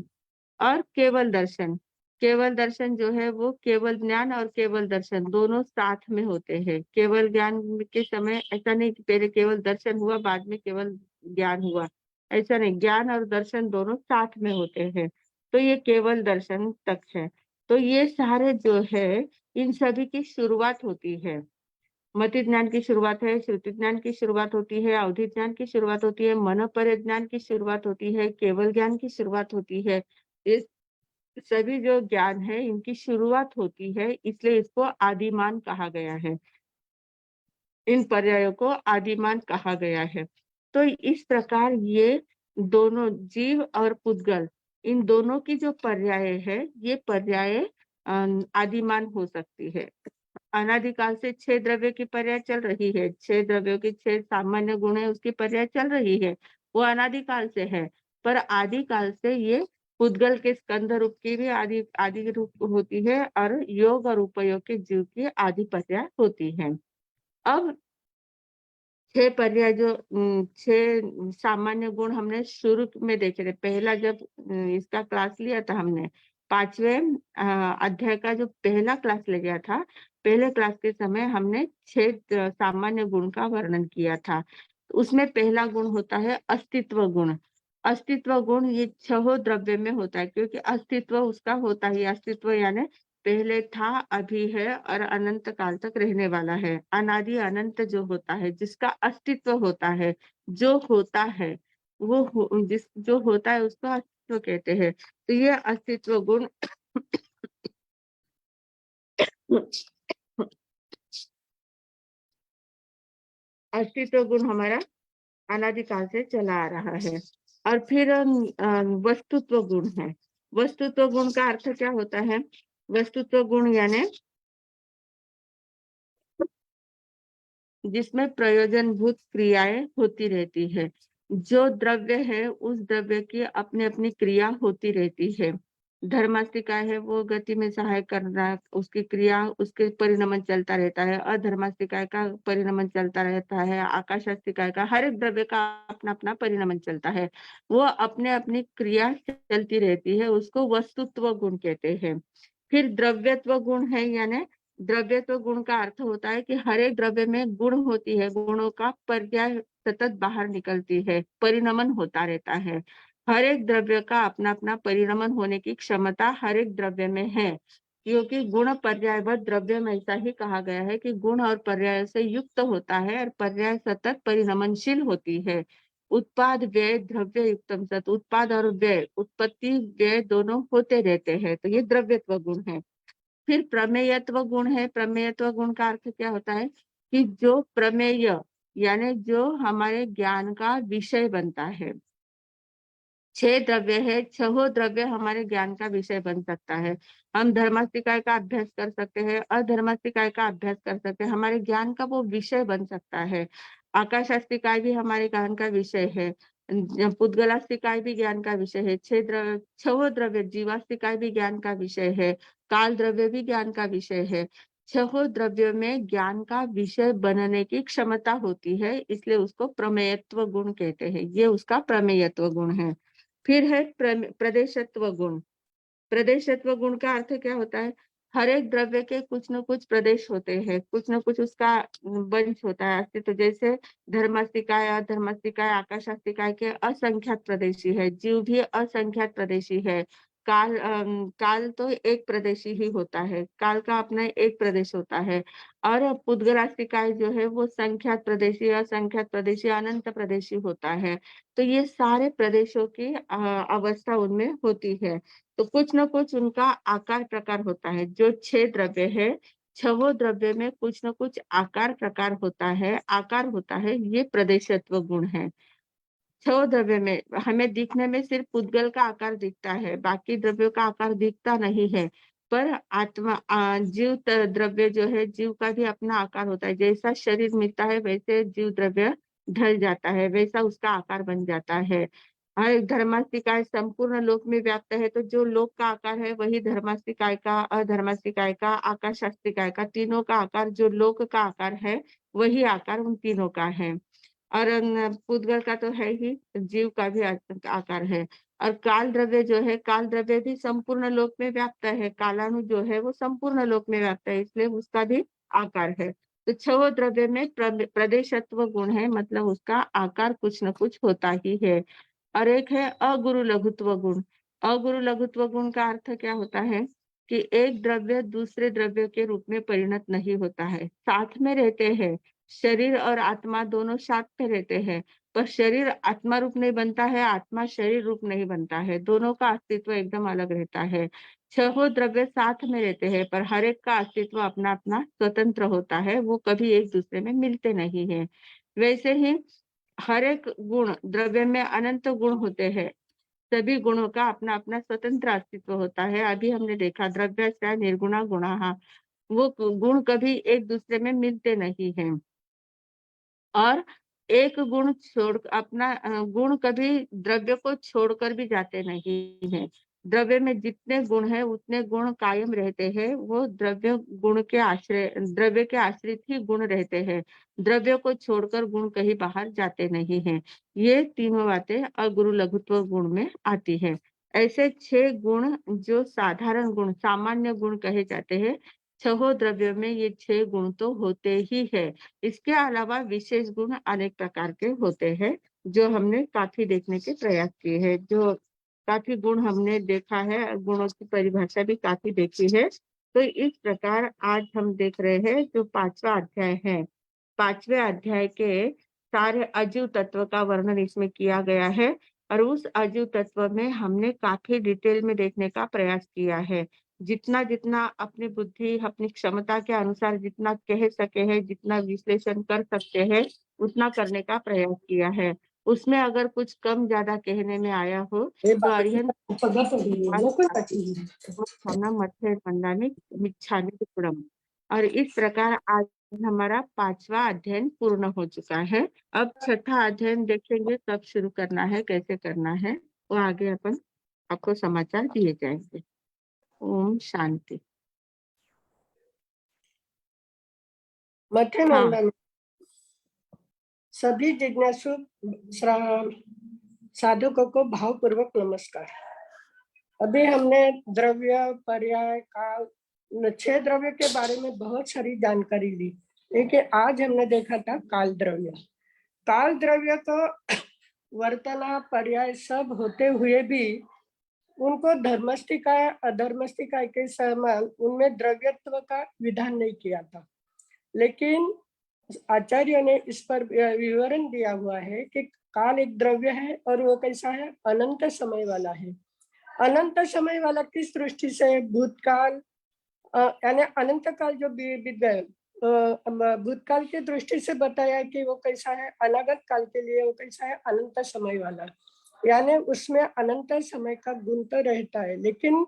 और केवल दर्शन, केवल दर्शन जो है वो केवल ज्ञान और केवल दर्शन दोनों साथ में होते हैं। केवल ज्ञान के समय ऐसा नहीं कि पहले केवल दर्शन हुआ बाद में केवल ज्ञान हुआ, ऐसा नहीं, ज्ञान और दर्शन दोनों साथ में होते हैं, तो ये केवल दर्शन तक है। तो ये सारे जो है, इन सभी की शुरुआत होती है। मति ज्ञान की शुरुआत है, श्रुति ज्ञान की शुरुआत होती है, अवधि ज्ञान की शुरुआत होती है, मन परिज्ञान की शुरुआत होती है, केवल ज्ञान की शुरुआत होती है। इस सभी जो ज्ञान है इनकी शुरुआत होती है, इसलिए इसको आदिमान कहा गया है। इन पर्यायों को आदिमान कहा गया है। तो इस प्रकार ये दोनों जीव और पुद्गल, इन दोनों की जो पर्याय है, ये पर्याय आदिमान हो सकती है। अनादिकाल से 6 द्रव्य की पर्याय चल रही है, 6 द्रव्यों की 6 सामान्य गुण है उसकी पर्याय चल रही है, वो अनादिकाल से है। पर आदिकाल से ये पुद्गल के स्कंध रूप की भी आदि आदि रूप होती है और योग और उपयोग के जीव की आदि पर्याय होती है। अब 6 पर्याय जो 6 सामान्य गुण हमने शुरू में देखे थे, पहला जब इसका क्लास लिया था हमने, 5वें अध्याय का जो पहला क्लास लिया था, पहले क्लास के समय हमने 6 सामान्य गुण का वर्णन किया था। उसमें पहला गुण होता है अस्तित्व गुण। अस्तित्व गुण ये 6 द्रव्य में होता है, क्योंकि अस्तित्व उसका होता ही, अस्तित्व यानी पहले था, अभी है और अनंत काल तक रहने वाला है। अनादि अनंत जो होता है, जिसका अस्तित्व होता है, जो होता है, जिस जो होता है उसको अस्तित्व कहते हैं। तो ये अस्तित्व गुण अस्तित्व गुण हमारा अनादिकाल से चला आ रहा है। और फिर वस्तुत्व गुण है। वस्तुत्व गुण का अर्थ क्या होता है? वस्तुत्व गुण यानी जिसमें प्रयोजनभूत क्रियाएं होती रहती है। जो द्रव्य है उस द्रव्य की अपनी अपनी क्रिया होती रहती है। धर्मास्तिका है वो गति में सहायक करना, उसकी क्रिया, उसके परिणमन चलता रहता है। अधर्मास्तिका का परिणमन चलता रहता है। आकाशास्तिका का, हर एक द्रव्य का अपना अपना परिणमन चलता है, वो अपने अपनी क्रिया चलती रहती है, उसको वस्तुत्व गुण कहते हैं। फिर द्रव्यत्व गुण है, यानी द्रव्यत्व गुण का अर्थ होता है कि हर एक द्रव्य में गुण होती है, गुणों का पर्याय सतत बाहर निकलती है, परिणमन होता रहता है। हर एक द्रव्य का अपना अपना परिणमन होने की क्षमता हर एक द्रव्य में है, क्योंकि गुण पर्यायवत द्रव्य में ऐसा ही कहा गया है कि गुण और पर्याय से युक्त होता है और पर्याय सतत परिणमनशील होती है। उत्पाद व्यय द्रव्य युक्तम सत, उत्पाद और व्यय, उत्पत्ति व्यय दोनों होते रहते हैं, तो ये द्रव्यत्व गुण है। फिर प्रमेयत्व गुण है। प्रमेयत्व गुण का अर्थ क्या होता है कि जो प्रमेय यानी जो हमारे ज्ञान का विषय बनता है। 6 द्रव्य है, 6 द्रव्य हमारे ज्ञान का विषय बन सकता है। हम धर्मास्तिकाय का अभ्यास कर सकते हैं, अधर्मास्तिकाय का अभ्यास कर सकते हैं, हमारे ज्ञान का वो विषय बन सकता है। आकाशास्तिकाय भी हमारे ज्ञान का विषय है, पुद्गलास्तिकाय भी ज्ञान का विषय है। 6 द्रव्य, जीवास्तिकाय भी ज्ञान का विषय है, काल द्रव्य भी ज्ञान का विषय है। 6 द्रव्यों में ज्ञान का विषय बनने की क्षमता होती है, इसलिए उसको प्रमेयत्व गुण कहते हैं। ये उसका प्रमेयत्व गुण है। फिर है प्रदेशत्व गुण। प्रदेशत्व गुण का अर्थ क्या होता है? हर एक द्रव्य के कुछ न कुछ प्रदेश होते हैं, कुछ न कुछ उसका वंश होता है, अस्तित्व। जैसे धर्मास्तिकाय, अधर्मास्तिकाय, आकाशास्तिकाय के असंख्यात प्रदेशी है, जीव भी असंख्यात प्रदेशी है। काल तो एक प्रदेशी ही होता है, काल का अपना एक प्रदेश होता है। और पुद्गलास्तिकाय जो है वो संख्यात प्रदेशी, असंख्यात प्रदेशी, अनंत प्रदेशी होता है। तो ये सारे प्रदेशों की अवस्था उनमें होती है। तो कुछ न कुछ उनका आकार प्रकार होता है। जो 6 द्रव्य है, 6 द्रव्य में कुछ न कुछ आकार प्रकार होता है, आकार होता है, ये प्रदेशत्व गुण है। 6 द्रव्य में हमें दिखने में सिर्फ पुद्गल का आकार दिखता है, बाकी द्रव्यों का आकार दिखता नहीं है। पर आत्मा जीव द्रव्य जो है, जीव का भी अपना आकार होता है। जैसा शरीर मिलता है वैसे जीव द्रव्य ढल जाता है, वैसा उसका आकार बन जाता है। और धर्मास्तिकाय संपूर्ण लोक में व्याप्त है, तो जो लोक का आकार है वही धर्मास्तिकाय का, अधर्मास्तिकाय का, आकाशास्तिकाय का, तीनों का आकार जो लोक का आकार है वही आकार उन तीनों का है। और पुद्गल का तो है ही, जीव का भी आकार है। और काल द्रव्य जो है, काल द्रव्य भी संपूर्ण लोक में व्याप्त है, कालाणु जो है वो संपूर्ण लोक में व्याप्त है, इसलिए उसका भी आकार है। तो 6 द्रव्य में प्रदेशत्व गुण है, मतलब उसका आकार कुछ न कुछ होता ही है। और एक है अगुरु लघुत्व गुण। अगुरु लघुत्व गुण का अर्थ क्या होता है कि एक द्रव्य दूसरे द्रव्य के रूप में परिणत नहीं होता है, साथ में रहते हैं। शरीर और आत्मा दोनों साथ में रहते हैं, पर शरीर आत्मा रूप नहीं बनता है, आत्मा शरीर रूप नहीं बनता है, दोनों का अस्तित्व एकदम अलग रहता है। 6 द्रव्य साथ में रहते हैं, पर हर एक का अस्तित्व अपना अपना स्वतंत्र होता है, वो कभी एक दूसरे में मिलते नहीं है। वैसे ही हर एक गुण द्रव्य में अनंत गुण होते हैं, सभी गुणों का अपना अपना स्वतंत्र अस्तित्व होता है। अभी हमने देखा द्रव्य निर्गुणा गुणा, वो गुण कभी एक दूसरे में मिलते नहीं हैं। और एक गुण छोड़ अपना गुण कभी द्रव्य को छोड़कर भी जाते नहीं है। द्रव्य में जितने गुण है उतने गुण कायम रहते हैं, वो द्रव्य के आश्रित ही गुण रहते हैं। द्रव्य को छोड़कर गुण कहीं बाहर जाते नहीं हैं। ये तीनों बातें अगुरु लघुत्व गुण में आती है। ऐसे 6 गुण जो साधारण गुण, सामान्य गुण कहे जाते हैं, 6 द्रव्यों में ये 6 गुण तो होते ही है। इसके अलावा विशेष गुण अनेक प्रकार के होते हैं, जो हमने काफी देखने के प्रयास किए हैं। जो काफी गुण हमने देखा है, गुणों की परिभाषा भी काफी देखी है। तो इस प्रकार आज हम देख रहे हैं जो 5वां अध्याय है। 5वें अध्याय के सारे अजीव तत्व का वर्णन इसमें किया गया है, और उस अजीव तत्व में हमने काफी डिटेल में देखने का प्रयास किया है। जितना जितना अपनी बुद्धि, अपनी क्षमता के अनुसार जितना कह सके हैं, जितना विश्लेषण कर सकते हैं, उतना करने का प्रयास किया है। उसमें अगर कुछ कम ज्यादा कहने में आया हो तो अरिहंत मध्य मंडानी मिच्छामी दुक्कडम। और इस प्रकार आज हमारा 5वां अध्ययन पूर्ण हो चुका है। अब 6ठा अध्ययन देखेंगे, कब शुरू करना है, कैसे करना है, वो आगे अपन आपको समाचार दिए जाएंगे। ओम शांति। मध्य हाँ। मंडल सभी जिज्ञासु साधकों को भावपूर्वक नमस्कार। अभी हमने द्रव्य, पर्याय, काल, 6 द्रव्य के बारे में बहुत सारी जानकारी ली, लेकिन आज हमने देखा था काल द्रव्य। काल द्रव्य को वर्तना, पर्याय सब होते हुए भी उनको धर्मस्तिकाय, अधर्मस्तिकाय के समान उनमें द्रव्यत्व का विधान नहीं किया था। लेकिन आचार्य ने इस पर विवरण दिया हुआ है कि काल एक द्रव्य है और वो कैसा है, अनंत समय वाला है। अनंत समय वाला किस दृष्टि से, भूतकाल यानी अनंत काल जो बीत गए, भूतकाल की दृष्टि से बताया कि वो कैसा है, अनागत काल के लिए वो कैसा है, अनंत समय वाला, यानी उसमें अनंत समय का गुण तो रहता है, लेकिन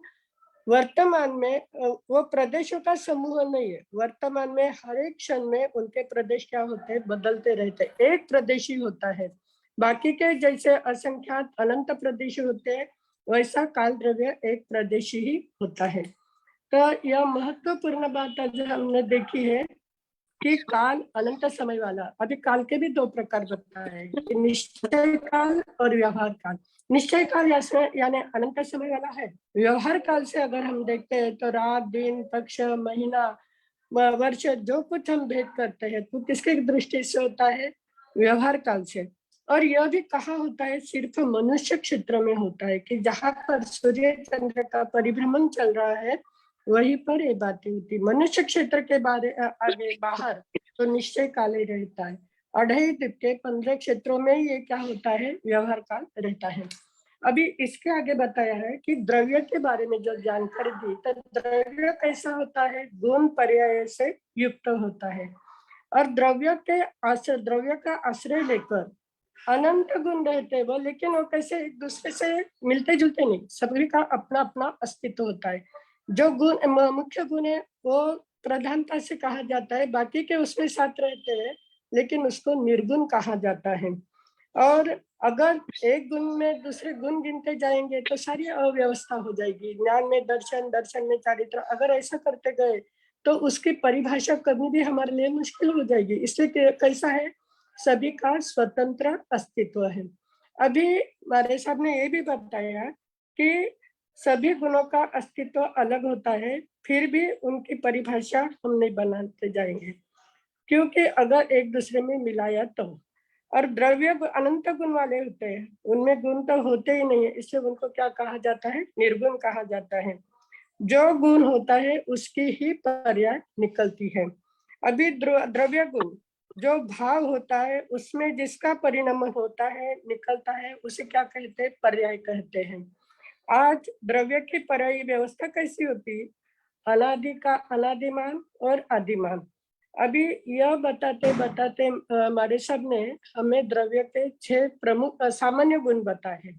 वर्तमान में वो प्रदेशों का समूह नहीं है। वर्तमान में हर एक क्षण में उनके प्रदेश क्या होते हैं, बदलते रहते हैं। एक प्रदेश ही होता है, बाकी के जैसे असंख्यात अनंत प्रदेश होते हैं, वैसा काल द्रव्य एक प्रदेश ही होता है। तो यह महत्वपूर्ण बात आज हमने देखी है कि काल अनंत समय वाला। अभी काल के भी दो प्रकार बताए कि निश्चय काल और व्यवहार काल। निश्चय काल यानी अनंत समय वाला है। व्यवहार काल से अगर हम देखते हैं तो रात, दिन, पक्ष, महीना, वर्ष, जो कुछ हम भेद करते हैं तो किसके दृष्टि से होता है, व्यवहार काल से। और यह भी कहाँ होता है, सिर्फ मनुष्य क्षेत्र में होता है कि जहाँ पर सूर्य चंद्र का परिभ्रमण चल रहा है वहीं पर ये बातें होती। मनुष्य क्षेत्र के बारे आगे बाहर तो निश्चय काल ही रहता है। 2.5 द्वीप के 15 क्षेत्रों में ये क्या होता है, व्यवहार काल रहता है। अभी इसके आगे बताया है कि द्रव्य के बारे में जो जानकारी दी, तो द्रव्य कैसा होता है, गुण पर्याय से युक्त होता है और द्रव्य का आश्रय लेकर अनंत गुण रहते हैं वो, लेकिन वो कैसे एक दूसरे से मिलते जुलते नहीं, सभी का अपना अपना अस्तित्व होता है। जो गुण मुख्य गुण है वो प्रधानता से कहा जाता है, बाकी के उसमें साथ रहते हैं लेकिन उसको निर्गुण कहा जाता है। और अगर एक गुण में दूसरे गुण गिनते जाएंगे तो सारी अव्यवस्था हो जाएगी। ज्ञान में दर्शन, दर्शन में चारित्र, अगर ऐसा करते गए तो उसकी परिभाषा करनी भी हमारे लिए मुश्किल हो जाएगी। इसलिए कैसा है, सभी का स्वतंत्र अस्तित्व है। अभी हमारे साहब ने ये भी बताया कि सभी गुणों का अस्तित्व अलग होता है, फिर भी उनकी परिभाषा हम नहीं बनाते जाएंगे, क्योंकि अगर एक दूसरे में मिलाया तो। और द्रव्य अनंत गुण वाले होते हैं, उनमें गुण तो होते ही नहीं है, इसलिए उनको क्या कहा जाता है, निर्गुण कहा जाता है। जो गुण होता है उसकी ही पर्याय निकलती है। अभी द्रव्य गुण जो भाव होता है उसमें जिसका परिणाम होता है, निकलता है, उसे क्या कहते हैं, पर्याय कहते हैं। आज द्रव्य की पर्यायी व्यवस्था कैसी होती, अनादि का अनादिमान और आदिमान। अभी यह बताते बताते हमारे सब ने हमें द्रव्य के 6 प्रमुख सामान्य गुण बताए हैं।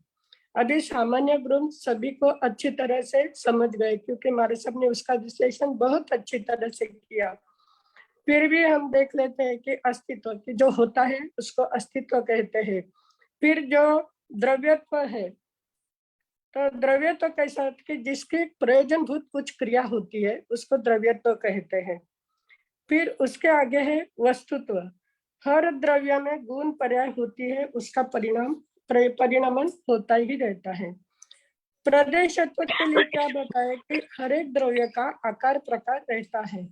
अभी सामान्य गुण सभी को अच्छी तरह से समझ गए, क्योंकि हमारे सब ने उसका विश्लेषण बहुत अच्छी तरह से किया। फिर भी हम देख लेते हैं कि अस्तित्व की जो होता है उसको अस्तित्व कहते हैं। फिर जो द्रव्यत्व है, तो द्रव्य तो कैसा है कि जिसके प्रयोजनभूत कुछ क्रिया होती है उसको द्रव्यत्व कहते हैं। फिर उसके आगे है वस्तुत्व। हर द्रव्य में गुण पर्याय होती है, उसका परिणामन होता ही रहता है। प्रदेशत्व के लिए क्या बताया कि हर एक द्रव्य का आकार प्रकार रहता है।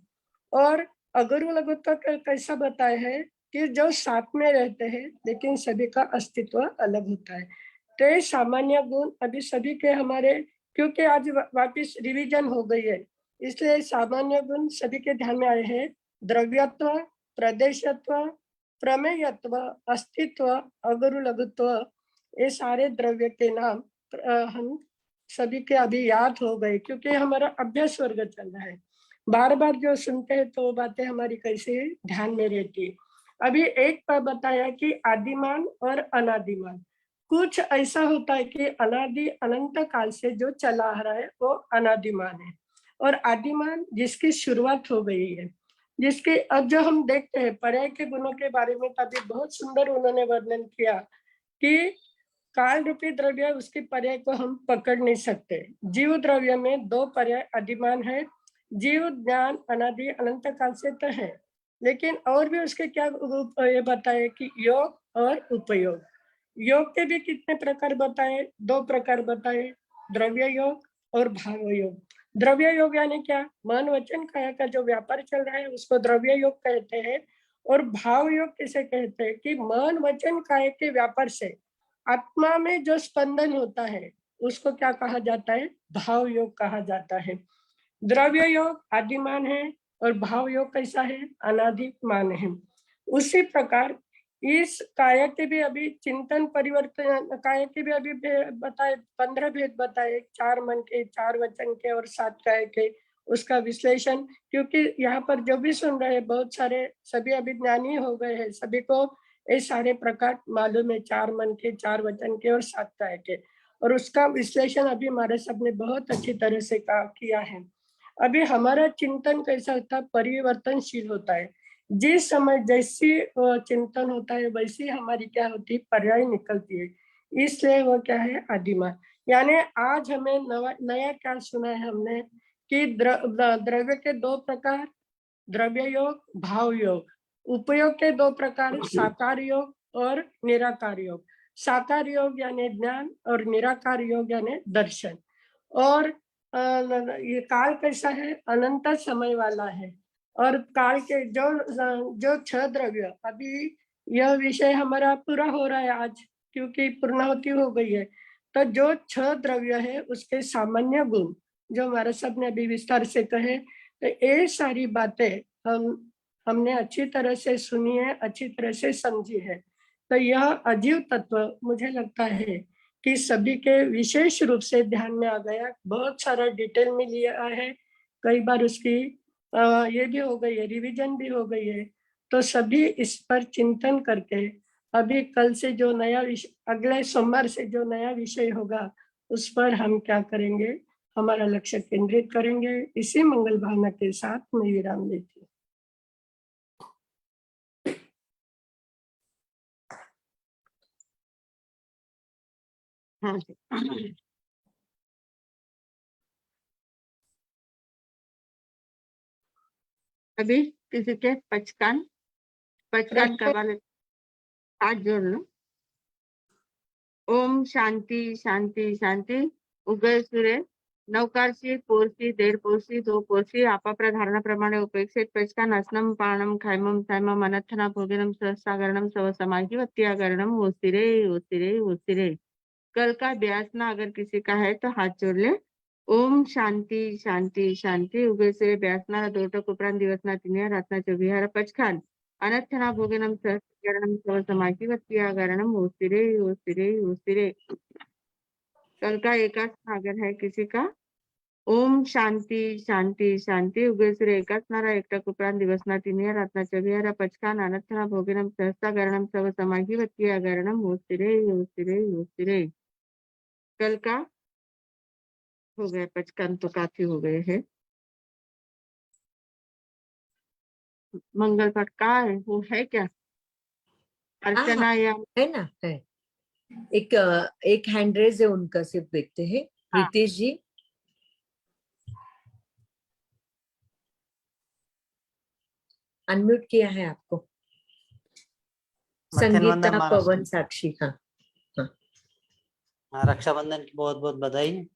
और अगरु लघुत्व कैसा बताया है कि जो साथ में रहते हैं लेकिन सभी का अस्तित्व अलग होता है। तो ये सामान्य गुण अभी सभी के हमारे, क्योंकि आज वापिस रिवीजन हो गई है, इसलिए सामान्य गुण सभी के ध्यान में आए हैं। द्रव्यत्व, प्रदेशत्व, प्रमेयत्व, अस्तित्व, अगरु लघुत्व, ये सारे द्रव्य के नाम हम सभी के अभी याद हो गए, क्योंकि हमारा अभ्यास वर्ग चल रहा है। बार बार जो सुनते हैं तो बातें हमारी कैसे ध्यान में रहती है। अभी एक पर बताया कि आदिमान और अनादिमान। कुछ ऐसा होता है कि अनादि अनंत काल से जो चला आ रहा है वो अनादिमान है, और आदिमान जिसकी शुरुआत हो गई है, जिसके अब जो हम देखते हैं पर्याय के गुणों के बारे में, तभी बहुत सुंदर उन्होंने वर्णन किया कि काल रूपी द्रव्य उसके पर्याय को हम पकड़ नहीं सकते। जीव द्रव्य में 2 पर्याय अधिमान है। जीव ज्ञान अनादि अनंत काल से तो है, लेकिन और भी उसके क्या ये बताए कि योग और उपयोग। योग के भी कितने प्रकार बताए, 2 प्रकार बताए, द्रव्य योग और भाव योग। द्रव्य योग यानी क्या, मन वचन काया का जो व्यापार चल रहा है उसको द्रव्य योग कहते हैं। और भाव योग किसे कहते हैं कि मन वचन काया के व्यापार से आत्मा में जो स्पंदन होता है उसको क्या कहा जाता है, भाव योग कहा जाता है। द्रव्य योग आदिमान है और भाव योग कैसा है, अनादिमान है। उसी प्रकार इस काय के भी अभी चिंतन परिवर्तन, काय के भी अभी बताए 15 भेद बताए, 4 मन के, 4 वचन के और 7 काय के, उसका विश्लेषण। क्योंकि यहाँ पर जो भी सुन रहे हैं बहुत सारे, सभी अभी ज्ञानी हो गए हैं, सभी को ये सारे प्रकार मालूम है, 4 मन के, 4 वचन के और 7 काय के, और उसका विश्लेषण अभी हमारे सबने बहुत अच्छी तरह से किया है। अभी हमारा चिंतन कैसा होता है, परिवर्तनशील होता है। जिस समय जैसी चिंतन होता है वैसी हमारी क्या होती है, पर्याय निकलती है। इसलिए वो क्या है, आदिमा। यानी आज हमें नया क्या सुना है हमने कि द्रव्य के 2 प्रकार, द्रव्य योग, भाव योग। उपयोग के 2 प्रकार, साकार योग और निराकार योग। साकार योग यानी ज्ञान और निराकार योग यानी दर्शन। और ये काल कैसा है, अनंत समय वाला है। और काल के जो 6 द्रव्य, अभी यह विषय हमारा पूरा हो रहा है आज, क्योंकि पूर्णाहुति हो गई है। तो जो 6 द्रव्य है उसके सामान्य गुण जो हमारे सब ने अभी विस्तार से कहे, तो ये सारी बातें हमने अच्छी तरह से सुनी है, अच्छी तरह से समझी है। तो यह अजीव तत्व मुझे लगता है कि सभी के विशेष रूप से ध्यान में आ गया। बहुत सारा डिटेल में लिया है, कई बार उसकी ये भी हो गई है, रिवीजन भी हो गई है। तो सभी इस पर चिंतन करके अभी कल से जो नया विषय, अगले सोमवार से जो नया विषय होगा उस पर हम क्या करेंगे, हमारा लक्ष्य केंद्रित करेंगे। इसी मंगल भावना के साथ मैं विराम देती हूँ। हाँ जी। अभी किसी के पचकान करवा ले, हाथ जोड़ लो। ओम शांति शांति शांति। उगय सूर्य नवकारशी पोरशी 1.5 पोरशी 2 पोरशी आपापल्या धारणाप्रमाणे उपेक्षित पचकान असनम पाणम खायमम सायमम अनर्थना भोजनम सहसागरणम सवसमाही वत्यागरणम ओसिरे ओसिरे ओसिरे। कल का ब्यासना अगर किसी का है तो हाथ जोड़ ले। ओम शांति शांति शांति। उगे से ब्यासना 2 टक उपरांत दिवसना 3 रातना 24 पचखान अनर्थना भोजनम सहसागरणम सवसमाही वत्यागरणम ओसिरे ओसिरे ओसिरे। कल का एकाच अगर है किसी का, ओम शांति शांति शांति। उगे सूर्य एकाचनारा 1 टक उपरांत दिवसना 3 रातना 24 पचखान अनर्थना भोजनम सहसागरणम सवसमाही वत्यागरणम ओसिरे ओसिरे ओसिरे। कल का हो गया 55, तो काफी हो गए हैं। मंगल पाठ का है, वो है क्या, अर्चना या है ना, है। एक हैंड रेज है, उनका सिर्फ देखते हैं। हाँ। रितेश जी, अनम्यूट किया है आपको। संगीता पवन साक्षी, हाँ हाँ। रक्षाबंधन की बहुत बहुत बधाई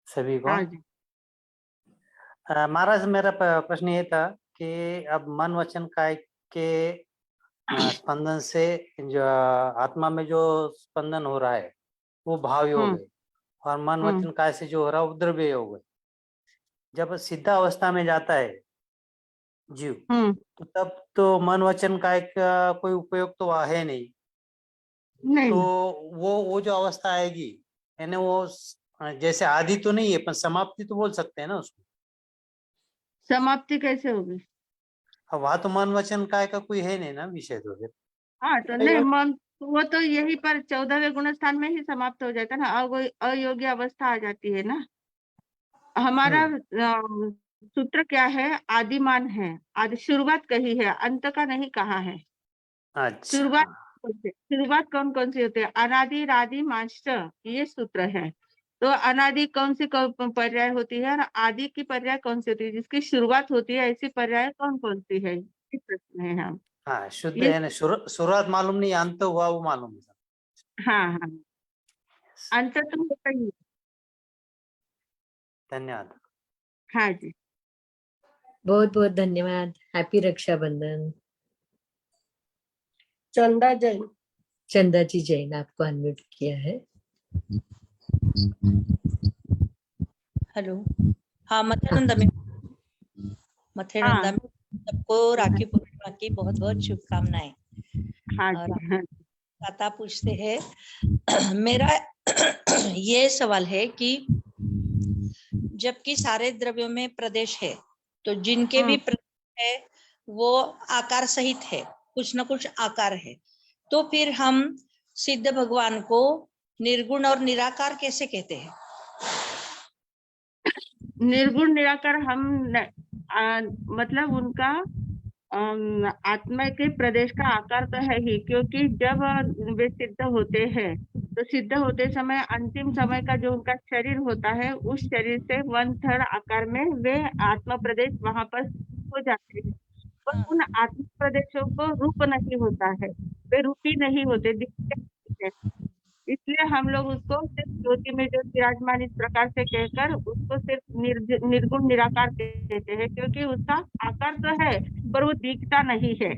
सभी को। हाँ जी। महाराज, मेरा प्रश्न ये था कि अब मन वचन काय के स्पंदन से जो आत्मा में जो स्पंदन हो रहा है वो भाव योग है, और मन वचन काय से जो हो रहा है वो द्रव्य योग है। जब सिद्ध अवस्था में जाता है जीव, तो तब तो मन वचन काय का कोई उपयोग तो है नहीं। तो वो जो अवस्था आएगी, यानी वो जैसे आदि तो नहीं है पर समाप्ति तो बोल सकते हैं ना उसको। समाप्ति कैसे होगी? अब वहां तो मन वचन काय का कोई है नहीं ना विषय, तो फिर हाँ, तो नहीं मन, वो तो यही पर 14वें गुण स्थान में ही समाप्त हो जाता है ना, अयोग्य अवस्था आ जाती है ना। हमारा सूत्र क्या है, आदिमान है, आदि शुरुआत कही है, अंत का नहीं कहा है। अच्छा, शुरुआत कौन कौन सी होती है, अनादि रादि माश्च, ये सूत्र है। तो अनादि कौन सी पर्याय होती है और आदि की पर्याय कौन सी होती है, जिसकी शुरुआत होती है, ऐसी पर्याय कौन कौन सी है, ये प्रश्न है। हम हाँ, शुद्ध ये, है ना, शुरुआत मालूम नहीं, अंत हुआ वो मालूम है। हाँ हाँ, अंत तो होता ही है। धन्यवाद। हाँ जी, बहुत बहुत धन्यवाद। हैप्पी रक्षाबंधन। चंदा जैन। चंदा जी जैन, आपको अनम्यूट किया है। हेलो, हाँ, मथुरानंद में सबको राखी पूर्णिमा की बहुत बहुत शुभकामनाएं। हाँ और जी, हाँ, दाता पूछते हैं मेरा ये सवाल है कि जबकि सारे द्रव्यों में प्रदेश है, तो जिनके भी प्रदेश है वो आकार सहित है, कुछ न कुछ आकार है, तो फिर हम सिद्ध भगवान को निर्गुण और निराकार कैसे कहते हैं? निर्गुण निराकार हम मतलब उनका आत्मा के प्रदेश का आकार तो है ही, क्योंकि जब वे सिद्ध होते हैं तो सिद्ध होते समय अंतिम समय का जो उनका शरीर होता है, उस शरीर से 1/3 आकार में वे आत्मा प्रदेश वहां पर हो जाते हैं। पर उन आत्मा प्रदेशों को रूप नहीं होता है, वे रूपी नहीं होते, दिखते हैं। इसलिए हम लोग उसको सिर्फ ज्योति में जो विराजमान इस प्रकार से कहकर उसको सिर्फ निर्गुण निराकार कहते हैं, क्योंकि उसका आकार तो है पर वो दिखता नहीं है,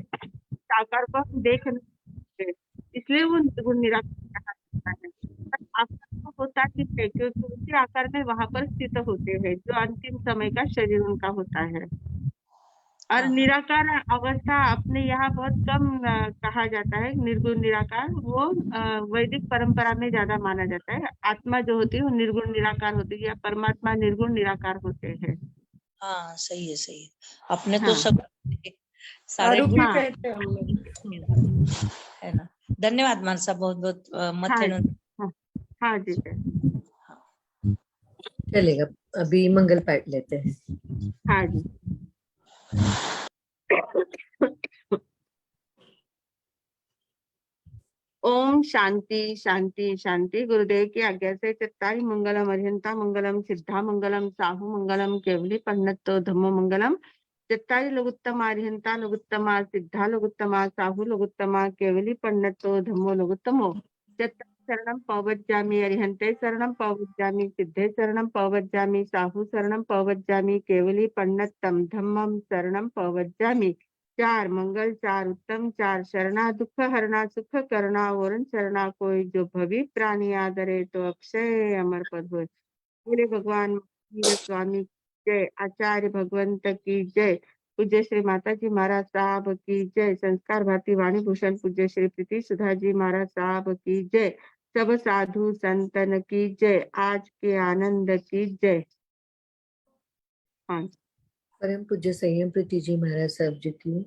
उस आकार को हम देख नहीं सकते, इसलिए वो निर्गुण निराकार कहा जाता है। पर आकार तो होता ही है, क्योंकि उसी आकार में वहां पर स्थित होते हैं, जो अंतिम समय का शरीर उनका होता है। और हाँ, निराकार अवस्था अपने यहाँ बहुत कम कहा जाता है। निर्गुण निराकार वो वैदिक परंपरा में ज्यादा माना जाता है। आत्मा जो होती है वो निर्गुण निराकार होती है, या परमात्मा निर्गुण निराकार होते हैं। हाँ, सही है, सही है। अपने तो हाँ, सब सारे आरूपी गुण हाँ, कहते हैं हम लोग। है ना। धन्यवाद मानसा, बहुत बहुत हाँ, मथेन। हाँ, हाँ जी सर, चलेगा, अभी मंगल पाठ लेते हैं। हाँ जी। ओम शांति शांति शांति। गुरुदेव की आज्ञा से चत्तारी मंगलम अर्हंता मंगलम सिद्धा मंगलम साहू मंगलम केवली पन्नतो धम्मो मंगलम। चत्तारी लघुत्तमा अर्हंता लघुत्तमा सिद्धा लघुत्तमा साहू लघुत्तमा केवली पन्नतो धम्मो लघुत्तमो। चत्तारी शरणम पवज्जामि अर्हंते शरणम पवज्जामि सिद्धे शरणम पवज्जामि साहू शरणम पवज्जामि केवली पन्नतम धम्मम शरणम पवज्जामि। 4 मंगल 4 उत्तम 4 शरणा दुख हरना सुख करना वरण शरणा कोई जो भवी प्राणी आदरे तो अक्षय अमर पद होय। बोले भगवान महावीर स्वामी जय। आचार्य भगवंत की जय। पूज्य श्री माता जी महाराज साहब की जय। संस्कार भारती वाणी भूषण पूज्य श्री प्रीति सुधा जी महाराज साहब की जय। सब साधु संतन की जय। आज के आनंद की जय। हाँ, परम पूज्य संयम प्रीति जी महाराज साहब जी की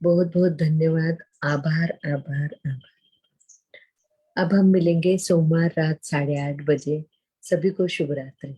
बहुत बहुत धन्यवाद, आभार आभार आभार। अब हम मिलेंगे सोमवार रात 8:30 बजे। सभी को शुभ रात्रि।